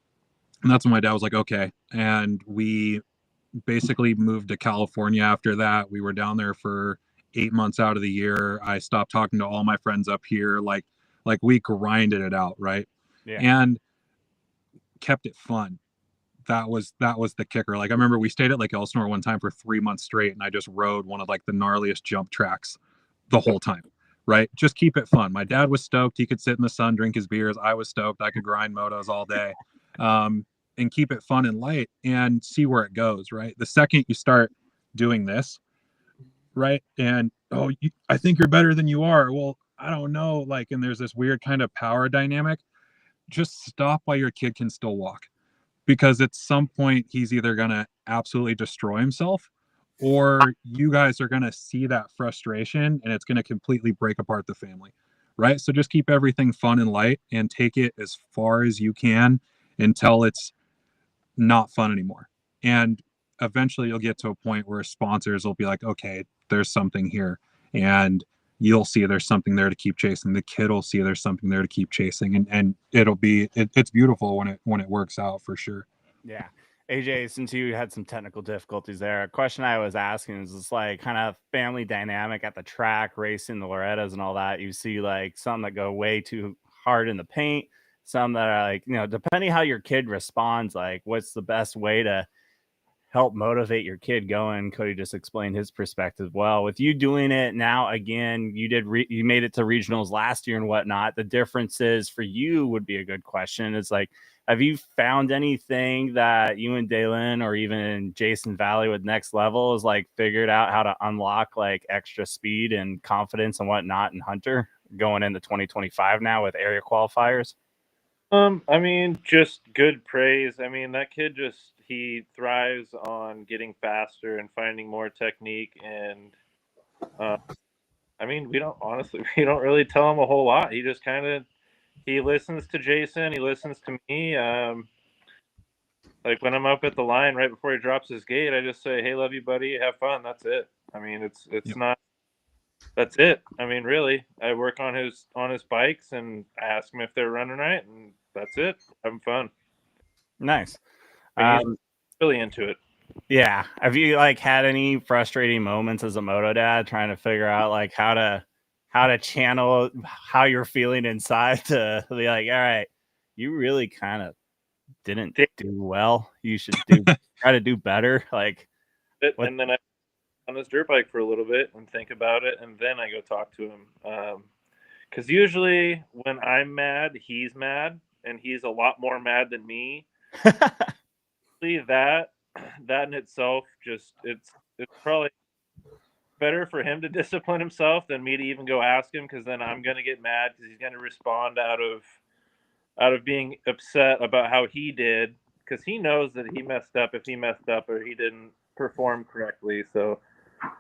And that's when my dad was like, okay. And we basically moved to California after that. We were down there for 8 months out of the year. I stopped talking to all my friends up here. Like we grinded it out, right? Yeah. And kept it fun. That was the kicker. Like I remember we stayed at like Elsinore one time for 3 months straight, and I just rode one of like the gnarliest jump tracks the whole time, right? Just keep it fun. My dad was stoked. He could sit in the sun, drink his beers. I was stoked. I could grind motos all day, and keep it fun and light and see where it goes, right? The second you start doing this, right? And, I think you're better than you are. Well, I don't know. Like, and there's this weird kind of power dynamic. Just stop while your kid can still walk. Because at some point he's either going to absolutely destroy himself, or you guys are going to see that frustration and it's going to completely break apart the family, right? So just keep everything fun and light and take it as far as you can until it's not fun anymore. And eventually you'll get to a point where sponsors will be like, okay, there's something here. And you'll see there's something there to keep chasing. The kid will see there's something there to keep chasing, and it's beautiful when it works out, for sure. Yeah. AJ, since you had some technical difficulties there, a question I was asking is this like kind of family dynamic at the track, racing the Lorettas and all that. You see like some that go way too hard in the paint, some that are like, depending how your kid responds, like what's the best way to help motivate your kid going. Cody just explained his perspective well. With you doing it now, again, you made it to regionals last year and whatnot. The differences for you would be a good question. It's like, have you found anything that you and Dalen or even Jason Valley with Next Level is like figured out how to unlock like extra speed and confidence and whatnot in Hunter going into 2025 now with area qualifiers? I mean, just good praise. I mean, that kid he thrives on getting faster and finding more technique. And I mean, we don't really tell him a whole lot. He just he listens to Jason. He listens to me. Like when I'm up at the line right before he drops his gate, I just say, "Hey, love you, buddy. Have fun." That's it. I mean, it's not. That's it. I mean, really, I work on his bikes and I ask him if they're running right, and that's it. Having fun. Nice. He's really into it. Yeah. Have you like had any frustrating moments as a moto dad trying to figure out like how to how to channel how you're feeling inside to be like, all right, you really kind of didn't do well. You should try to do better. Like, and then I on this dirt bike for a little bit and think about it, and then I go talk to him. Because usually when I'm mad, he's mad, and he's a lot more mad than me. that in itself, just it's probably better for him to discipline himself than me to even go ask him, because then I'm gonna get mad because he's gonna respond out of being upset about how he did, because he knows that he messed up if he messed up or he didn't perform correctly. So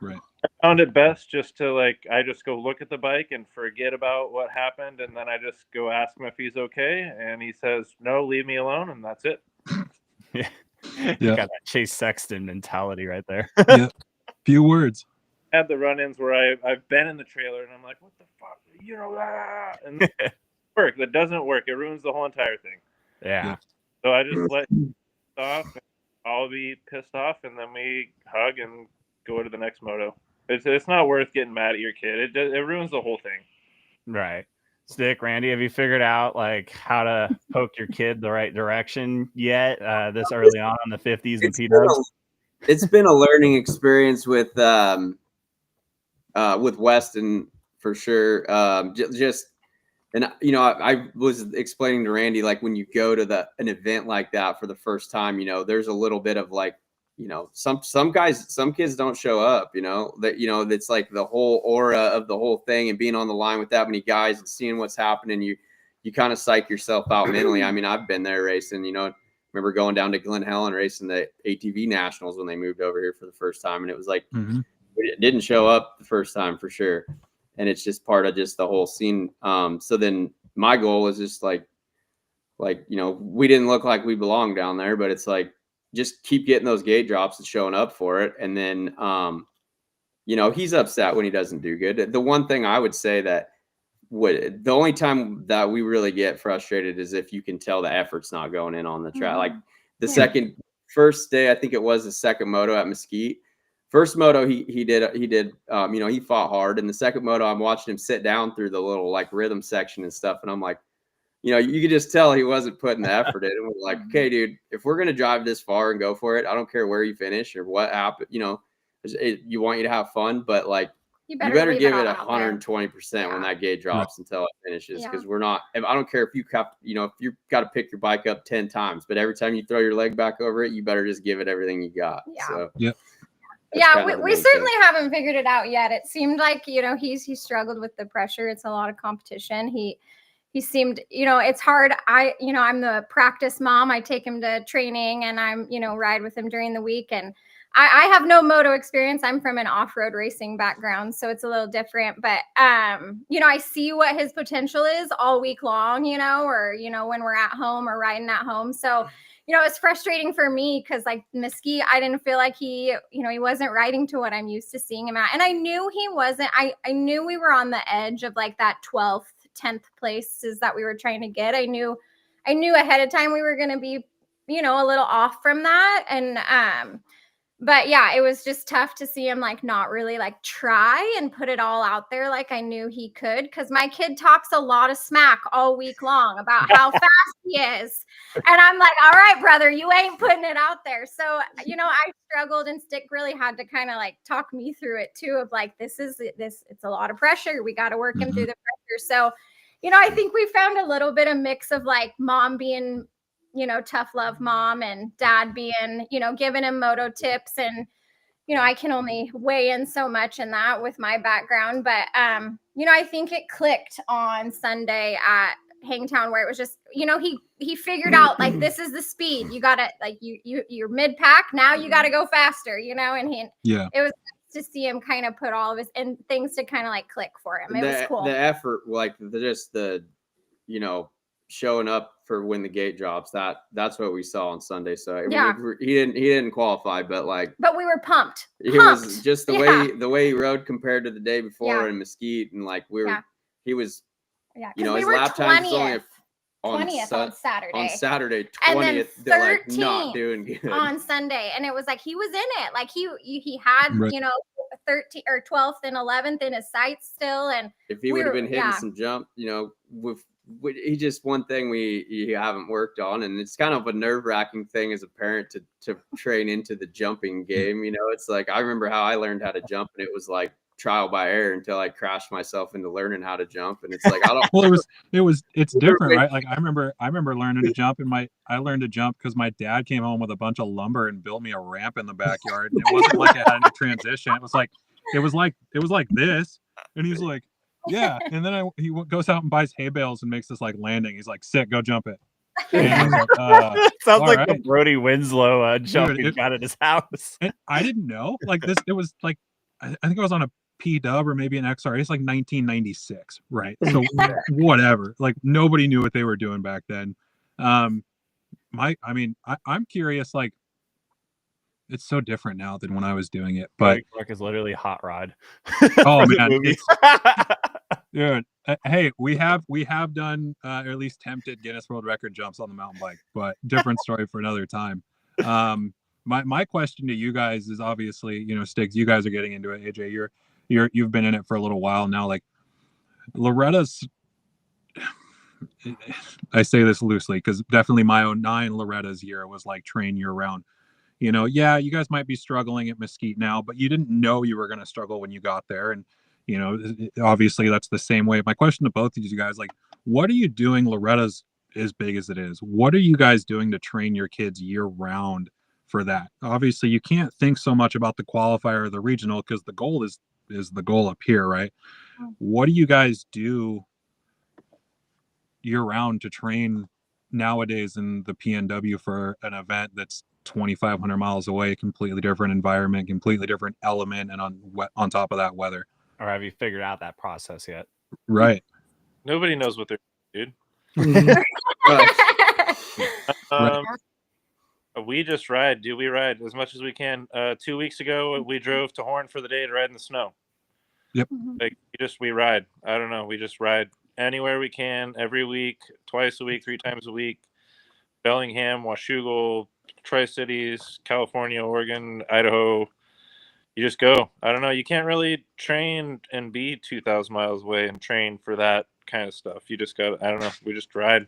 Right. I found it best just to I just go look at the bike and forget about what happened, and then I just go ask him if he's okay, and he says no, leave me alone, and that's it. You got that Chase Sexton mentality right there. Yeah, few words. Had the run-ins where I've been in the trailer and I'm like, what the fuck, and work that doesn't work. It ruins the whole entire thing. Yeah. So I just let it off. And I'll be pissed off, and then we hug and go to the next moto. It's not worth getting mad at your kid. It ruins the whole thing. Right. Stick, Randy, have you figured out how to poke your kid the right direction yet? This early on the 50s and P-dubs? It's been a learning experience with Weston for sure. And I was explaining to Randy, when you go to an event like that for the first time, there's a little bit of some kids don't show up, that's the whole aura of the whole thing, and being on the line with that many guys and seeing what's happening, you kind of psych yourself out mentally. I mean, I've been there racing, remember going down to Glen Helen racing the ATV Nationals when they moved over here for the first time. And it was it didn't show up the first time for sure. And it's just part of just the whole scene. So then my goal was just we didn't look like we belonged down there, but it's just keep getting those gate drops and showing up for it. And then, he's upset when he doesn't do good. The one thing I would say that the only time that we really get frustrated is if you can tell the effort's not going in on the track. Mm-hmm. First day, I think it was the second moto at Mesquite. First moto he did, he fought hard. And the second moto, I'm watching him sit down through the little rhythm section and stuff. And I'm like, you could just tell he wasn't putting the effort in. And we're like, okay, dude, if we're going to drive this far and go for it, I don't care where you finish or what happened. You want you to have fun, but you better give it 120% when that gate drops until it finishes. Because we're not, I don't care if you if you've got to pick your bike up 10 times, but every time you throw your leg back over it, you better just give it everything you got. Yeah. So, yeah, we certainly haven't figured it out yet. It seemed like, he struggled with the pressure. It's a lot of competition. He seemed, it's hard. I'm the practice mom. I take him to training and I'm, ride with him during the week. And I have no moto experience. I'm from an off-road racing background, so it's a little different. But, I see what his potential is all week long, or, when we're at home or riding at home. So, it's frustrating for me because Mesquite, I didn't feel like he wasn't riding to what I'm used to seeing him at. And I knew he wasn't. I knew we were on the edge of that 12th, 10th places that we were trying to get. I knew ahead of time we were going to be, a little off from that. And, but yeah, it was just tough to see him not really try and put it all out there like I knew he could, because my kid talks a lot of smack all week long about how fast he is. And I'm like, all right, brother, you ain't putting it out there. So, I struggled, and Stick really had to kind of talk me through it too, of this, it's a lot of pressure. We got to work him through the pressure. So, I think we found a little bit of mix of mom being tough love mom, and dad being, giving him moto tips. And, I can only weigh in so much in that with my background. But, I think it clicked on Sunday at Hangtown, where it was just, he figured out this is the speed. You got to you're mid pack. Now you got to go faster, and it was to see him kind of put all of his and things to kind of click for him. It was cool. The effort, showing up for when the gate drops, that's what we saw on Sunday. So I mean, he didn't qualify, but but we were pumped. It was just the way he rode compared to the day before in Mesquite, and he was his lap time was only 20th on Saturday. On Saturday, 20th, and then 13th not doing good on Sunday, and it was he was in it. He had 13th or 12th and 11th in his sights still. And if he would have been hitting some jump, with he just one thing we haven't worked on, and it's kind of a nerve-wracking thing as a parent to train into the jumping game. It's like I remember how I learned how to jump, and it was like trial by error until I crashed myself into learning how to jump. And it's like I don't. Well, it's different, right? Like I remember learning to jump, and I learned to jump because my dad came home with a bunch of lumber and built me a ramp in the backyard. And it wasn't like I had to transition. It was like this, and he's like, yeah. And then he goes out and buys hay bales and makes this like landing. He's like, sick, go jump it. Sounds like the Brody Winslow jumping out of his house. And I didn't know like this. It was like I think I was on a P-dub or maybe an XR. It's like 1996, right? So whatever. Like nobody knew what they were doing back then. I'm curious. Like it's so different now than when I was doing it. But Clark is literally hot rod. Oh man, dude. Hey, we have done or at least attempted Guinness World Record jumps on the mountain bike, but different story for another time. My question to you guys is obviously, Stiggs, you guys are getting into it. AJ, you've been in it for a little while now. Like Loretta's, I say this loosely because definitely my 09 Loretta's year was like train year round. Yeah, you guys might be struggling at Mesquite now, but you didn't know you were going to struggle when you got there. And, obviously that's the same way. My question to both of you guys, like, what are you doing? Loretta's as big as it is. What are you guys doing to train your kids year round for that? Obviously you can't think so much about the qualifier or the regional because the goal is the goal up here, right? What do you guys do year round to train nowadays in the PNW for an event that's 2,500 miles away, completely different environment, completely different element, and on top of that, weather? Or have you figured out that process yet? Right. Nobody knows what they're doing, Right. We just ride. We ride as much as we can. 2 weeks ago, we drove to Horn for the day to ride in the snow. Yep. Like we ride. I don't know. We just ride anywhere we can, every week, twice a week, 3 times a week. Bellingham, Washougal, Tri-Cities, California, Oregon, Idaho. You just go. I don't know. You can't really train and be 2,000 miles away and train for that kind of stuff. You just got. I don't know. We just ride.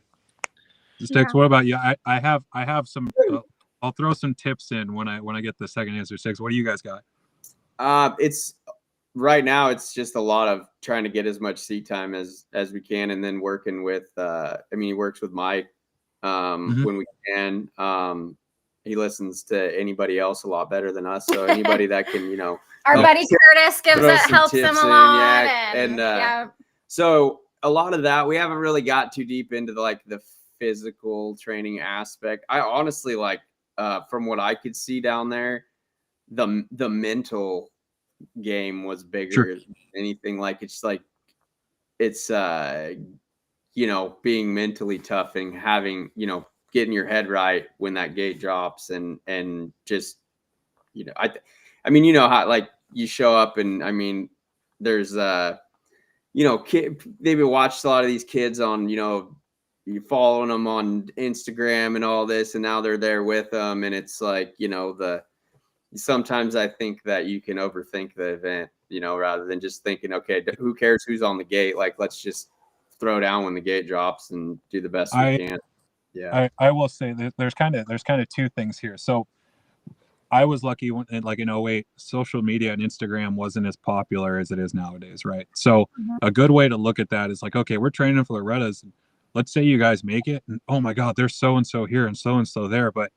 Sticks, what about you? I have some. I'll throw some tips in when I get the second answer. Sticks, what do you guys got? It's right now. It's just a lot of trying to get as much seat time as we can, and then working with. He works with Mike when we can. He listens to anybody else a lot better than us. So anybody that can, our buddy Curtis helps him a lot. So a lot of that, we haven't really got too deep into the physical training aspect. I honestly from what I could see down there, the mental game was bigger than anything. It's being mentally tough and having, getting your head right when that gate drops and just, how you show up and there's they've watched a lot of these kids on, you following them on Instagram and all this, and now they're there with them. And it's like, sometimes I think that you can overthink the event, rather than just thinking, okay, who cares who's on the gate? Like, let's just throw down when the gate drops and do the best we can. Yeah. I will say that there's kind of two things here. So I was lucky when, in 08, social media and Instagram wasn't as popular as it is nowadays, right? So a good way to look at that is like, okay, we're training for Loretta's. Let's say you guys make it, and oh my God, there's so-and-so here and so-and-so there, but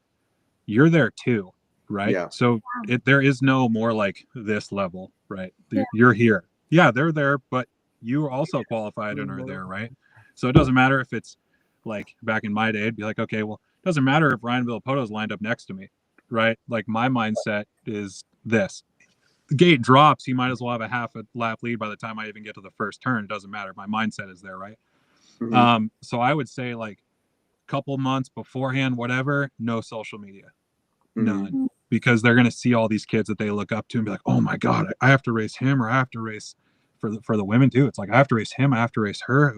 you're there too, right? Yeah. So there is no more like this level, right? You're here. Yeah, they're there, but you are also qualified and are there, right? So it doesn't matter if it's like back in my day, it'd be like, okay, well, it doesn't matter if Ryan Villapoto's lined up next to me, right? Like my mindset is this. The gate drops, you might as well have a half a lap lead by the time I even get to the first turn. It doesn't matter. My mindset is there, right? Mm-hmm. So I would say like a couple months beforehand, whatever, no social media. None. Because they're going to see all these kids that they look up to and be like, oh my God, I have to race him, or I have to race for the women too. It's like, I have to race him, I have to race her,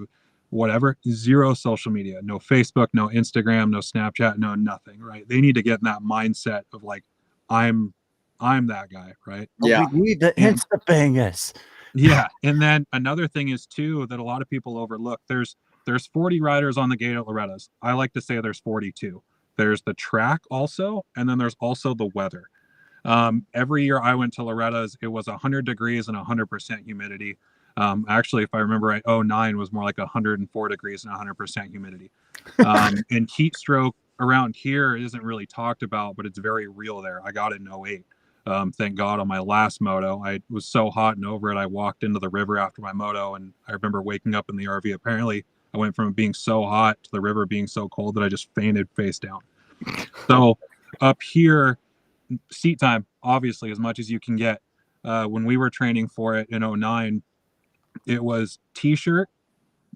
whatever. Zero social media, no Facebook, no Instagram, no Snapchat, no nothing, right? They need to get in that mindset of like, I'm I'm that guy, right? Yeah. We need the And- insta bangers. Yeah. And then another thing is too that a lot of people overlook. There's 40 riders on the gate at Loretta's. I like to say there's 42. There's the track also, and then there's also the weather. Every year I went to Loretta's, it was 100 degrees and 100% humidity. Actually, if I remember right, 09 was more like 104 degrees and 100% humidity. And heat stroke around here isn't really talked about, but it's very real there. I got it in 08. Thank God on my last moto. I was so hot and over it. I walked into the river after my moto, and I remember waking up in the RV. Apparently, I went from being so hot to the river being so cold that I just fainted face down. So up here, seat time, obviously, as much as you can get. When we were training for it in 09, it was t-shirt,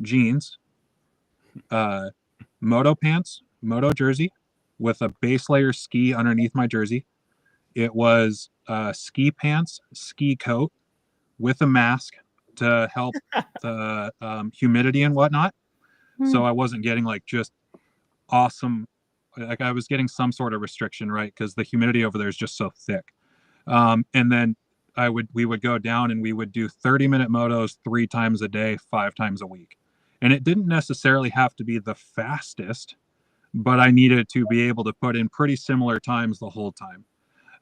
jeans, moto pants, moto jersey with a base layer ski underneath my jersey. It was ski pants, ski coat with a mask to help the humidity and whatnot. So I wasn't getting like just awesome, like I was getting some sort of restriction, right? Because the humidity over there is just so thick. And then we would go down and we would do 30-minute motos 3 times a day, 5 times a week. And it didn't necessarily have to be the fastest, but I needed to be able to put in pretty similar times the whole time.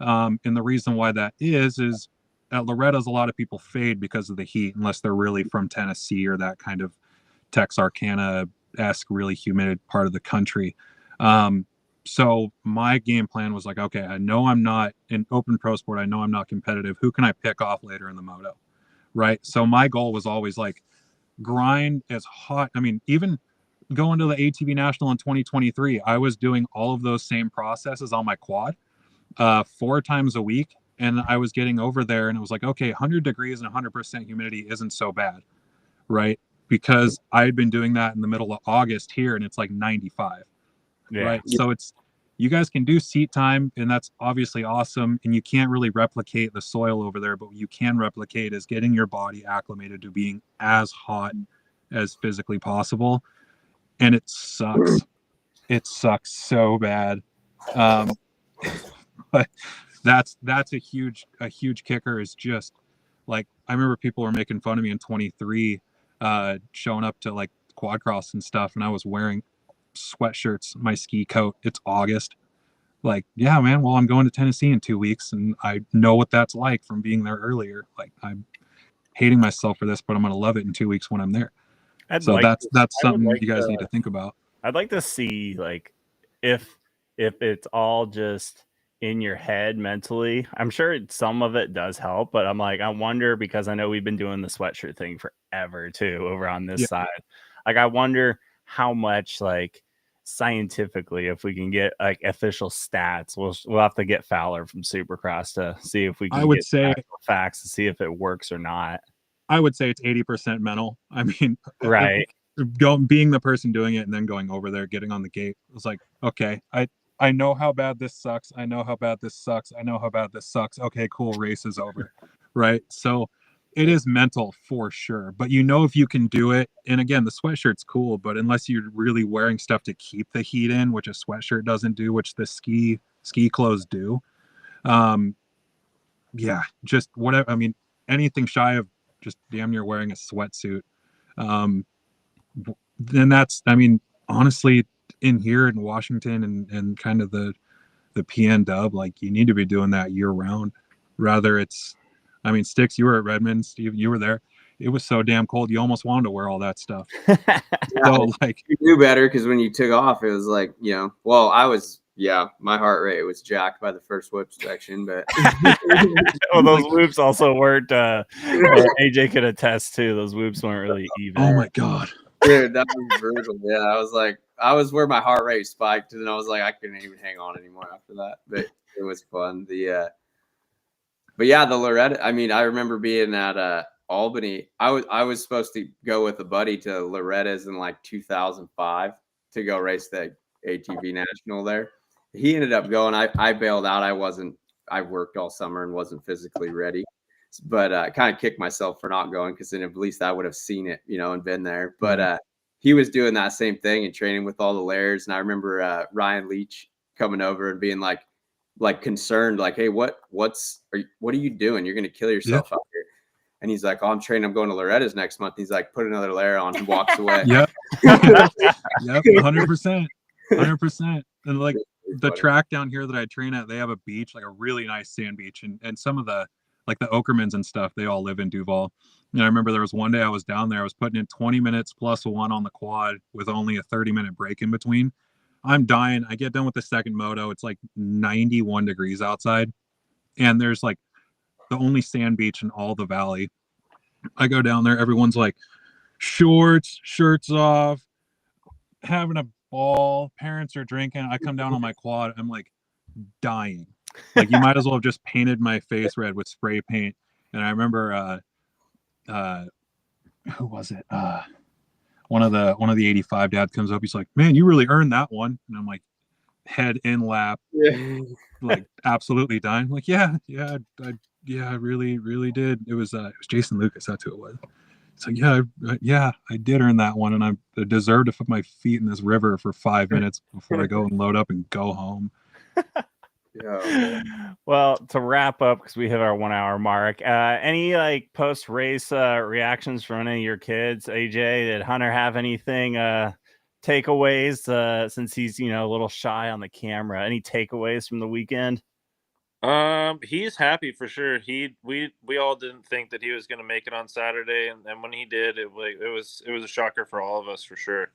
And the reason why that is at Loretta's, a lot of people fade because of the heat, unless they're really from Tennessee or that kind of Texarkana-esque, really humid part of the country. So my game plan was like, okay, I know I'm not in open pro sport. I know I'm not competitive. Who can I pick off later in the moto? Right. So my goal was always like grind as hot. I mean, even going to the ATV National in 2023, I was doing all of those same processes on my quad 4 times a week. And I was getting over there and it was like, okay, 100 degrees and 100% humidity isn't so bad. Right. Because I had been doing that in the middle of August here and it's like 95. Yeah. Right. So you guys can do seat time and that's obviously awesome. And you can't really replicate the soil over there, but what you can replicate is getting your body acclimated to being as hot as physically possible. And it sucks. It sucks so bad. But that's a huge kicker is just like, I remember people were making fun of me in 23, showing up to like quad cross and stuff. And I was wearing sweatshirts, my ski coat. It's August. Like, yeah, man, well, I'm going to Tennessee in 2 weeks and I know what that's like from being there earlier. Like, I'm hating myself for this, but I'm going to love it in 2 weeks when I'm there. That's something you guys need to think about. I'd like to see like if it's all just in your head mentally. I'm sure some of it does help, but I'm like, I wonder, because I know we've been doing the sweatshirt thing forever too over on this side. Like, I wonder how much, like, scientifically, if we can get like official stats, we'll have to get Fowler from Supercross to see if we can get facts to see if it works or not. I would say it's 80% mental. I mean, right. Being the person doing it and then going over there, getting on the gate, it was like, okay, I know how bad this sucks. I know how bad this sucks. I know how bad this sucks. Okay, cool. Race is over. Right. So it is mental for sure, but you know, if you can do it, and again, the sweatshirt's cool, but unless you're really wearing stuff to keep the heat in, which a sweatshirt doesn't do, which the ski clothes do. Yeah, just whatever. I mean, anything shy of just damn near wearing a sweatsuit. Then that's, I mean, honestly, in here in Washington and kind of the PN dub, like, you need to be doing that year round. Rather it's, I mean, Sticks, you were at Redmond, Steve, you were there. It was so damn cold, you almost wanted to wear all that stuff. So like, you knew better, because when you took off, it was like, you know, well, my heart rate was jacked by the first whip section, but well, those whoops also weren't AJ could attest to, those whoops weren't really even. Oh my god, dude, that was brutal. Yeah, I was where my heart rate spiked, and then I was like, I couldn't even hang on anymore after that. But it was fun. But yeah, the Loretta, I mean, I remember being at Albany. I was supposed to go with a buddy to Loretta's in like 2005 to go race the ATV National there. He ended up going. I bailed out. I worked all summer and wasn't physically ready, but kind of kicked myself for not going, because then at least I would have seen it, you know, and been there. But he was doing that same thing and training with all the layers. And I remember Ryan Leach coming over and being like, like concerned, like, hey, what are you doing? You're gonna kill yourself out here. And he's like, oh, I'm training. I'm going to Loretta's next month. He's like, put another layer on and walks away. Yep. 100%. 100%. And like the track down here that I train at, they have a beach, like a really nice sand beach. And some of the, like the Okermans and stuff, they all live in Duval. And I remember there was one day I was down there, I was putting in 20 minutes plus one on the quad with only a 30-minute break in between. I'm dying. I get done with the second moto. It's like 91 degrees outside. And there's like the only sand beach in all the valley. I go down there. Everyone's like shorts, shirts off, having a ball. Parents are drinking. I come down on my quad. I'm like dying. Like you might as well have just painted my face red with spray paint. And I remember, who was it? One of the 85 dad comes up. He's like, man, you really earned that one. And I'm like, head in lap, like absolutely dying. I'm like, yeah, I really did. It was Jason Lucas. That's who it was. It's like, yeah, I did earn that one, and I deserve to put my feet in this river for 5 minutes before I go and load up and go home. Yeah. Well, to wrap up, because we hit our 1 hour mark, any like post race reactions from any of your kids? AJ, did Hunter have anything takeaways since he's a little shy on the camera? Any takeaways from the weekend? He's happy for sure. We all didn't think that he was going to make it on Saturday, and when he did, it was a shocker for all of us for sure.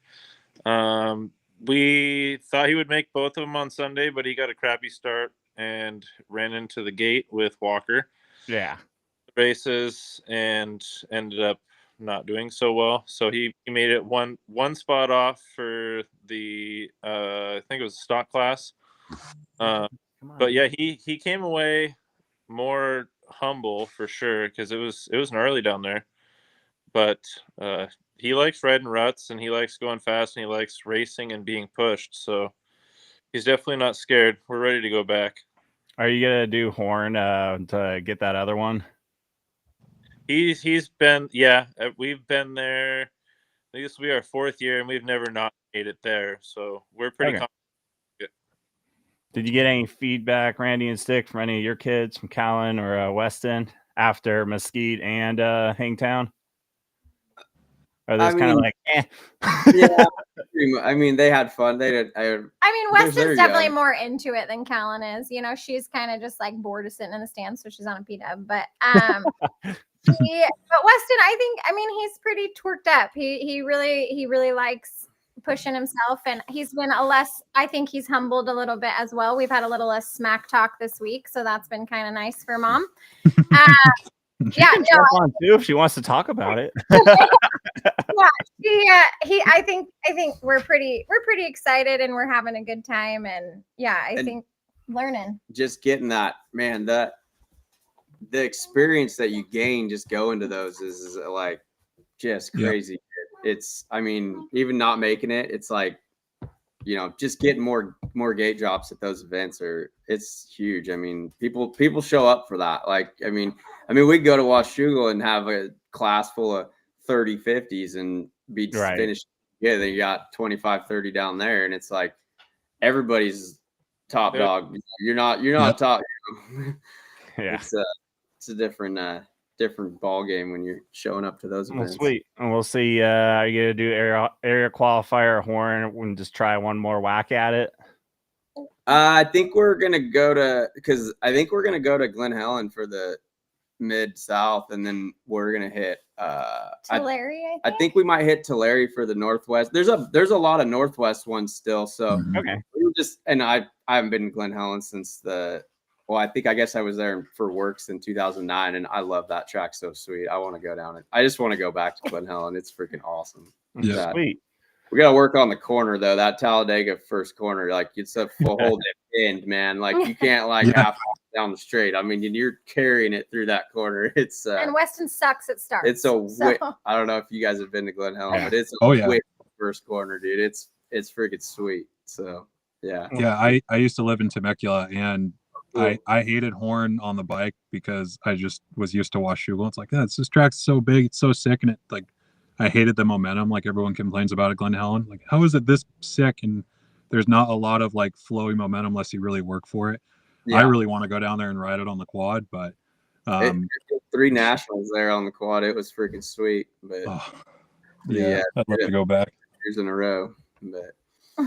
We thought he would make both of them on Sunday, but he got a crappy start and ran into the gate with Walker. Yeah, races and ended up not doing so well. So he made it one spot off for the I think it was stock class. But yeah, he came away more humble for sure because it was gnarly down there. But he likes riding ruts and he likes going fast and he likes racing and being pushed. So he's definitely not scared. We're ready to go back. Are you gonna do Horn to get that other one? He's been we've been there. I think this will be our 4th year and we've never not made it there. So we're pretty confident. Did you get any feedback, Randy and Stick, from any of your kids from Callan or Weston after Mesquite and Hangtown? Or those kind of like, yeah, I mean, they had fun. They did. I mean, Weston's definitely more into it than Callan is. She's kind of just like bored of sitting in the stands, so she's on a P-dub. But but Weston, he's pretty twerked up. He really likes pushing himself, and he's been I think he's humbled a little bit as well. We've had a little less smack talk this week, so that's been kind of nice for Mom. Too, if she wants to talk about it. I think we're pretty excited and we're having a good time, and I think learning, just getting that, man, the experience that you gain just going to those is like just crazy. It's, I mean, even not making it, it's like, just getting more gate drops at those events it's huge. I mean, people show up for that. Like, I mean, we go to Washougal and have a class full of 30 50s and be finished. Yeah, they got 25 30 down there, and it's like everybody's top dog. You're not top. Yeah, it's a different ball game when you're showing up to those events. Sweet. And we'll see. Are you gonna do area qualifier or Horn and just try one more whack at it? I think we're gonna go to Glen Helen for the Mid-South, and then we're gonna hit Tulare. I think we might hit Tulare for the Northwest. There's a lot of Northwest ones still. So okay. I haven't been to Glen Helen since I guess I was there for works in 2009, and I love that track. So sweet. I want to go down it. I just want to go back to Glen Helen. It's freaking awesome. Yeah, sweet. We got to work on the corner though. That Talladega first corner, like it's a full whole end, man. Like you can't half down the straight. I mean, you're carrying it through that corner. It's and Weston sucks at starts. It's I don't know if you guys have been to Glen Helen, but it's a first corner, dude. It's freaking sweet. So yeah. I used to live in Temecula, and I hated Horn on the bike because I just was used to Washougal. It's like, this track's so big, it's so sick, and it like I hated the momentum, like everyone complains about at Glen Helen. Like, how is it this sick and there's not a lot of like flowy momentum unless you really work for it? I really want to go down there and ride it on the quad, but 3 nationals there on the quad. It was freaking sweet. But I'd love to go back. Years in a row. But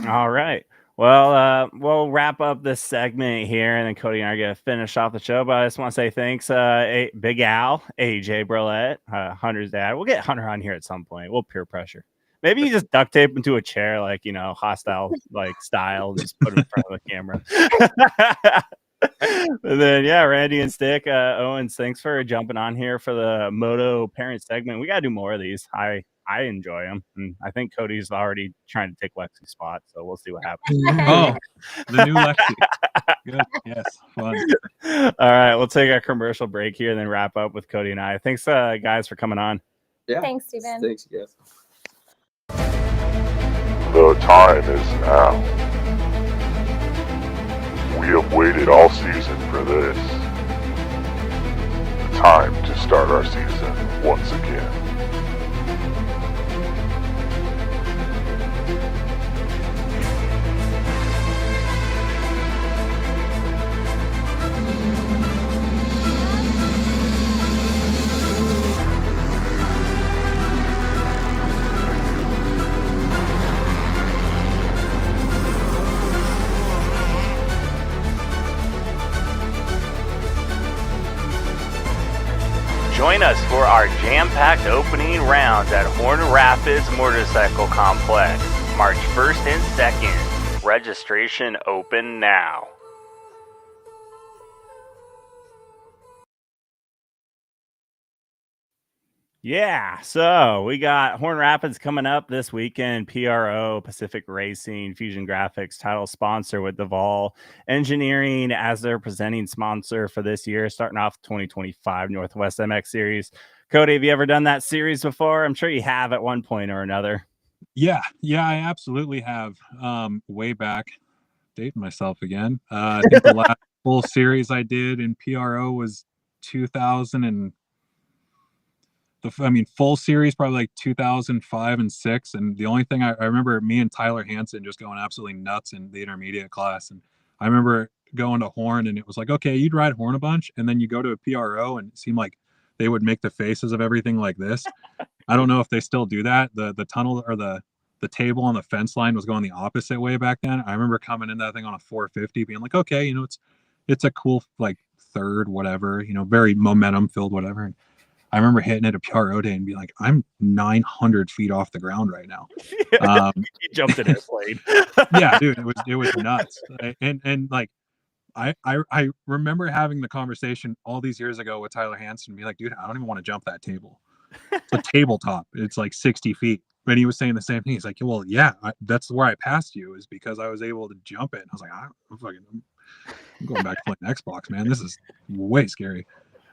all right. Well, we'll wrap up this segment here, and then Cody and I are going to finish off the show. But I just want to say thanks, Big Al, AJ Brolette, Hunter's dad. We'll get Hunter on here at some point. We'll peer pressure. Maybe you just duct tape him to a chair, like, hostile like style, and just put him in front of the camera. And then, Randy and Stick, Owens, thanks for jumping on here for the Moto parent segment. We got to do more of these. I enjoy them, and I think Cody's already trying to take Lexi's spot, so we'll see what happens. Oh, the new Lexi. Good. Yes, fun. All right, we'll take a commercial break here and then wrap up with Cody and I. Thanks, guys, for coming on. Yeah. Thanks, Steven. Thanks, you guys. The time is now. We have waited all season for this. Time to start our season once again. Join us for our jam-packed opening rounds at Horn Rapids Motorcycle Complex, March 1st and 2nd. Registration open now. Yeah, so we got Horn Rapids coming up this weekend. PRO, Pacific Racing, Fusion Graphics, title sponsor with Duval Engineering as their presenting sponsor for this year, starting off 2025 Northwest MX Series. Cody, have you ever done that series before? I'm sure you have at one point or another. Yeah, I absolutely have. Way back, dating myself again. I think the last full series I did in PRO was 2000 and full series probably like 2005 and 6. And the only thing I remember, me and Tyler Hansen just going absolutely nuts in the intermediate class. And I remember going to Horn, and it was like, okay, you'd ride Horn a bunch, and then you go to a PRO, and it seemed like they would make the faces of everything like this. I don't know if they still do that. The tunnel or the table on the fence line was going the opposite way back then. I remember coming in that thing on a 450, being like, okay, it's a cool like third, whatever, very momentum filled, whatever. And I remember hitting it a PRO day and being like, I'm 900 feet off the ground right now. You jumped in his lane. Yeah, dude, it was nuts. And like, I remember having the conversation all these years ago with Tyler Hansen and be like, dude, I don't even want to jump that table. It's a tabletop. It's like 60 feet. And he was saying the same thing. He's like, well, yeah, that's where I passed you, is because I was able to jump it. And I was like, I'm going back to playing Xbox, man. This is way scary.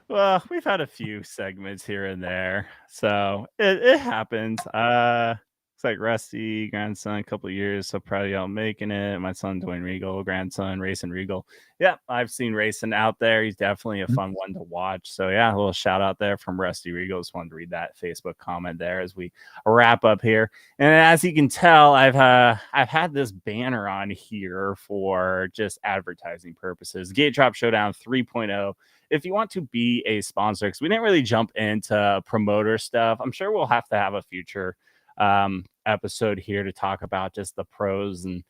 Well, we've had a few segments here and there, so it happens. It's like Rusty, grandson, a couple of years, so proud of y'all making it. My son, Dwayne Regal, grandson, Racing Regal. Yeah, I've seen Racing out there. He's definitely a fun one to watch. So yeah, a little shout out there from Rusty Regal. Just wanted to read that Facebook comment there as we wrap up here. And as you can tell, I've had this banner on here for just advertising purposes. Gate Drop Showdown 3.0. If you want to be a sponsor, because we didn't really jump into promoter stuff, I'm sure we'll have to have a future episode here to talk about just the pros and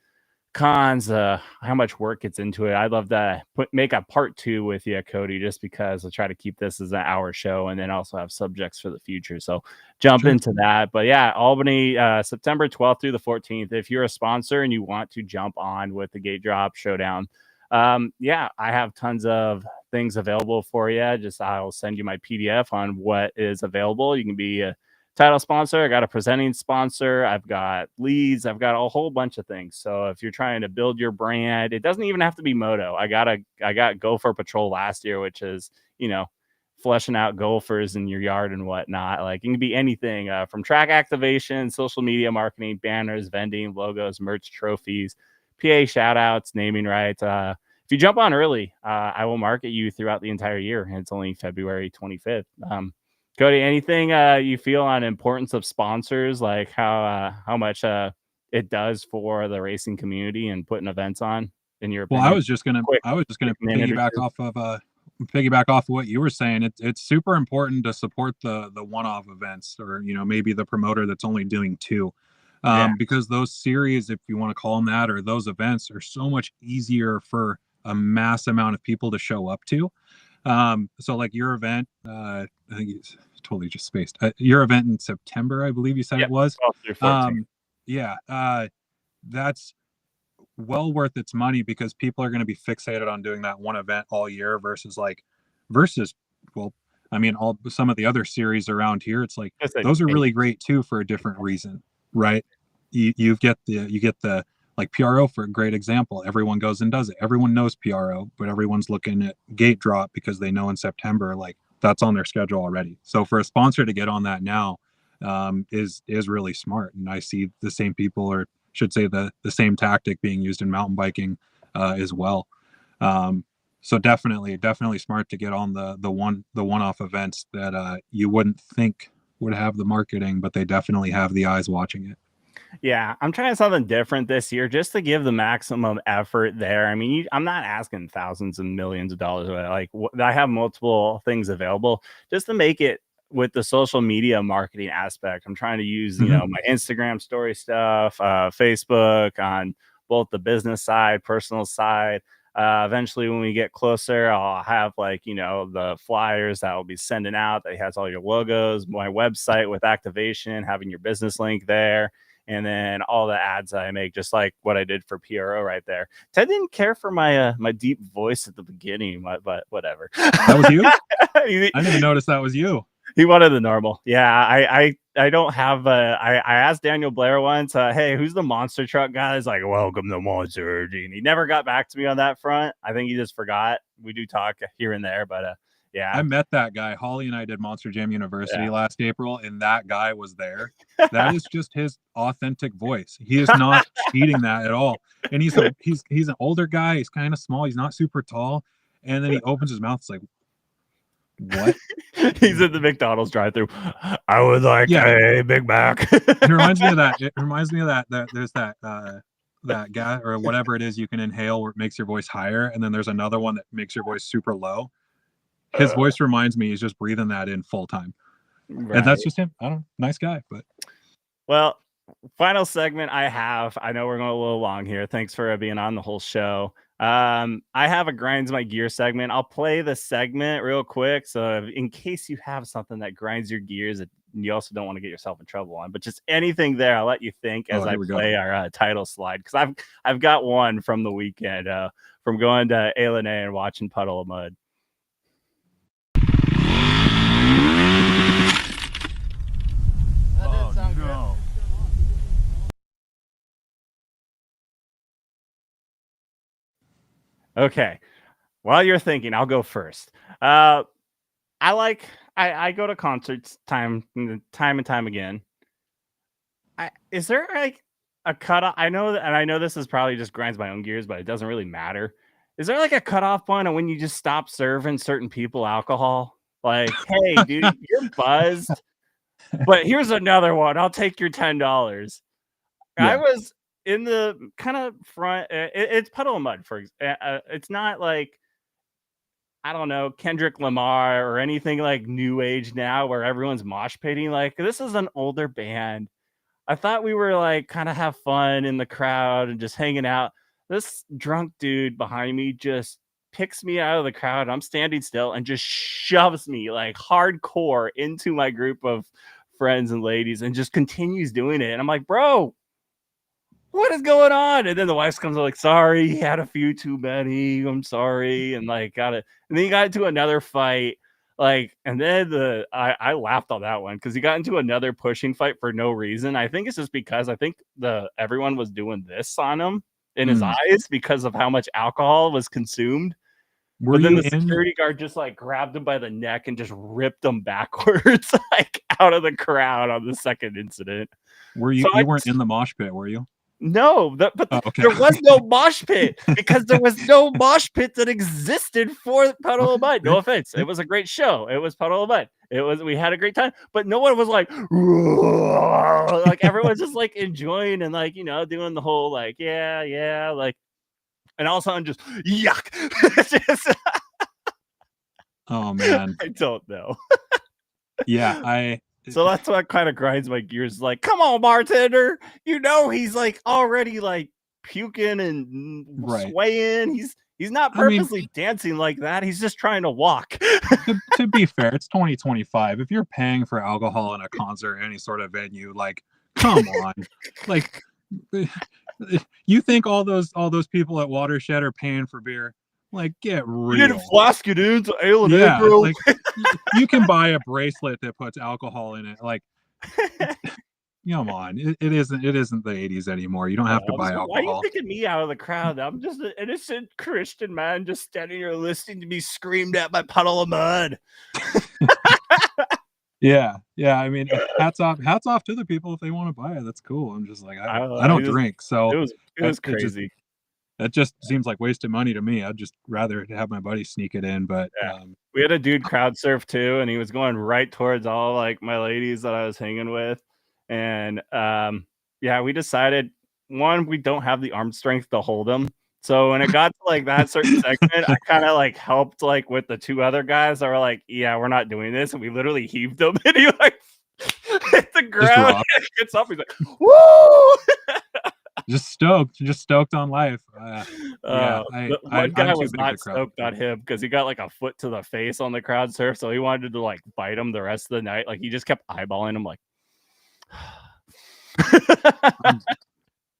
cons, how much work gets into it. I'd love to make a part 2 with you, Cody, just because I'll try to keep this as an hour show and then also have subjects for the future. So jump into that. But yeah, Albany, September 12th through the 14th. If you're a sponsor and you want to jump on with the Gate Drop Showdown, I have tons of things available for you. I'll send you my PDF on what is available. You can be a title sponsor. I got a presenting sponsor. I've got leads. I've got a whole bunch of things. So if you're trying to build your brand, it doesn't even have to be Moto. I got Gopher Patrol last year, which is, fleshing out gophers in your yard and whatnot. Like, it can be anything from track activation, social media marketing, banners, vending, logos, merch, trophies, PA shout outs, naming rights. If you jump on early, I will market you throughout the entire year. And it's only February 25th. Cody, anything you feel on importance of sponsors, like how much it does for the racing community and putting events on? in your Well, opinion? I was just gonna Quick minute or piggyback off what you were saying. It's super important to support the one-off events, or maybe the promoter that's only doing two, because those series, if you want to call them that, or those events, are so much easier for a mass amount of people to show up to. So like your event, I think it's totally just spaced. Your event in September, I believe you said it was. 12 through 14. That's well worth its money, because people are going to be fixated on doing that one event all year versus well, I mean, some of the other series around here, it's like those are really great too for a different reason, right? You get the like PRO, for a great example. Everyone goes and does it. Everyone knows PRO, but everyone's looking at gate drop because they know in September, like, that's on their schedule already. So for a sponsor to get on that now is really smart. And I see the same people, or should say the same tactic being used in mountain biking as well. So definitely smart to get on the one-off events that you wouldn't think would have the marketing, but they definitely have the eyes watching it. Yeah, I'm trying something different this year just to give the maximum effort there. I mean, I'm not asking thousands and millions of dollars. Like, I have multiple things available just to make it with the social media marketing aspect. I'm trying to use, my Instagram story stuff, Facebook on both the business side, personal side. Eventually, when we get closer, I'll have the flyers that I'll be sending out that has all your logos, my website with activation, having your business link there. And then all the ads I make, just like what I did for PRO right there. Ted didn't care for my my deep voice at the beginning, but whatever. That was you? I didn't even notice that was you. He wanted the normal. Yeah, I don't have I asked Daniel Blair once, hey, who's the monster truck guy? He's like, welcome to Monster. And he never got back to me on that front. I think he just forgot. We do talk here and there, but yeah. I met that guy. Holly and I did Monster Jam University last April, and that guy was there. That is just his authentic voice. He is not cheating that at all. And he's an older guy. He's kind of small. He's not super tall. And then he opens his mouth. It's like, what? He's at the McDonald's drive-thru. I would like a Big Mac. It reminds me of that. It reminds me of that there's that guy or whatever it is you can inhale where it makes your voice higher, and then there's another one that makes your voice super low. His voice reminds me he's just breathing that in full time. Right. And that's just him. I don't know. Nice guy, but well, final segment I know we're going a little long here. Thanks for being on the whole show. I have a grinds my gear segment. I'll play the segment real quick. So in case you have something that grinds your gears that you also don't want to get yourself in trouble on, but just anything there, I'll let you think as I play our title slide. Cause I've got one from the weekend, from going to A&A and watching Puddle of Mud. Okay. While you're thinking, I'll go first. I go to concerts time and time again. Is there like a cutoff? I know this is probably just grinds my own gears, but it doesn't really matter. Is there like a cutoff point on when you just stop serving certain people alcohol? Like, hey, dude, you're buzzed, but here's another one. I'll take your $10. Yeah. I was in the kind of front. It's Puddle of Mud. It's not like, I don't know, Kendrick Lamar or anything like new age now where everyone's mosh pitting. Like, this is an older band. I thought we were like kind of have fun in the crowd and just hanging out. This drunk dude behind me just picks me out of the crowd. I'm standing still and just shoves me like hardcore into my group of friends and ladies and just continues doing it. And I'm like, bro, what is going on? And then the wife comes like, sorry, he had a few too many. I'm sorry. And like got it. And then he got into another fight. Like, and then I laughed on that one because he got into another pushing fight for no reason. I think it's just because I think everyone was doing this on him in his eyes because of how much alcohol was consumed. But then the security guard just like grabbed him by the neck and just ripped him backwards like out of the crowd on the second incident. Were you? So you weren't in the mosh pit, were you? No, but there was no mosh pit because there was no mosh pit that existed for Puddle of Mud. No offense, it was a great show. It was Puddle of Mud. We had a great time, but no one was like everyone's just like enjoying and like doing the whole like yeah like and all of a sudden just yuck. Just, Oh man. I don't know. Yeah, So that's what kind of grinds my gears. Like, come on, bartender. You know he's like already like puking and Right. swaying. He's not purposely dancing like that. He's just trying to walk. to be fair, it's 2025. If you're paying for alcohol in a concert or any sort of venue, like, come on. Like, you think all those people at Watershed are paying for beer? Like, get real. You didn't flask it into ale and Yeah, egg roll. like you can buy a bracelet that puts alcohol in it. Like, come on, it isn't the 80s anymore. You don't have to buy alcohol. Why are you picking me out of the crowd? I'm just an innocent Christian man just standing here listening to me screamed at by puddle of mud. Yeah. I mean, hats off to the people if they want to buy it. That's cool. I'm just like, I don't drink, so it was crazy. That just seems like wasted money to me. I'd just rather have my buddy sneak it in. But we had a dude crowd surf too, and he was going right towards all like my ladies that I was hanging with. And we decided, one, we don't have the arm strength to hold him. So when it got to like that certain segment, I kind of like helped like with the two other guys that were like, yeah, we're not doing this. And we literally heaved him, and he like hit the ground and gets up. He's like, woo! just stoked on life. One guy was not stoked on him because he got like a foot to the face on the crowd surf, so he wanted to like bite him the rest of the night. Like he just kept eyeballing him like.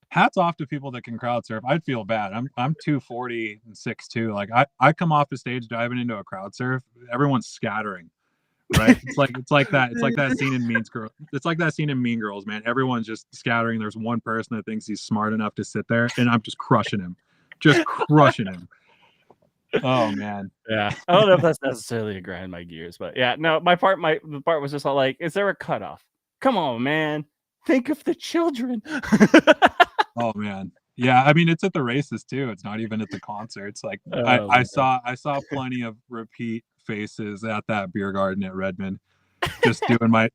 Hats off to people that can crowd surf. I'd feel bad. I'm 240 and 6'2". Like I come off the stage diving into a crowd surf, everyone's scattering. Right? It's like that scene in Mean Girls. It's like that scene in Mean Girls, man. Everyone's just scattering. There's one person that thinks he's smart enough to sit there, and I'm just crushing him. Oh man. Yeah. I don't know if that's necessarily a grind my gears, but yeah, no, the part was just all like, is there a cutoff? Come on, man. Think of the children. Oh man. Yeah, I mean it's at the races too. It's not even at the concerts. Like I saw plenty of repeat faces at that beer garden at Redmond. Just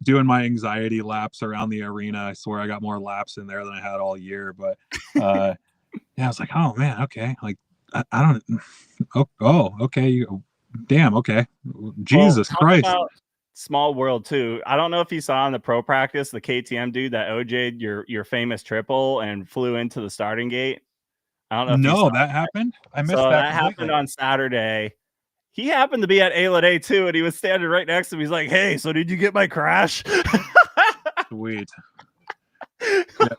doing my anxiety laps around the arena. I swear I got more laps in there than I had all year. But I was like, oh man, okay. Like I don't okay. Damn, okay. Jesus Christ. Small world too. I don't know if you saw in the pro practice the KTM dude that OJ'd your famous triple and flew into the starting gate. I don't know if no, that happened. I missed so that happened on Saturday. He happened to be at Ale Day too, and he was standing right next to me. He's like, "Hey, so did you get my crash?" Sweet.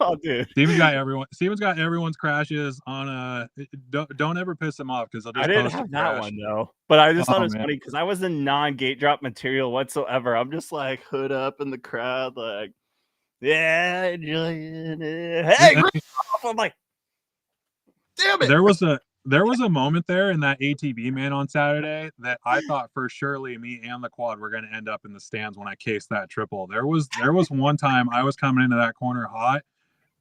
Oh, dude. Steven's got everyone's crashes on don't ever piss him off because I didn't have that one though. But I just thought it was funny because I was in non-gate drop material whatsoever. I'm just like hood up in the crowd, like, yeah, enjoying it. Hey, I'm like, damn it. There was a moment there in that ATV man on Saturday that I thought for surely me and the quad were going to end up in the stands when I cased that triple. There was one time I was coming into that corner hot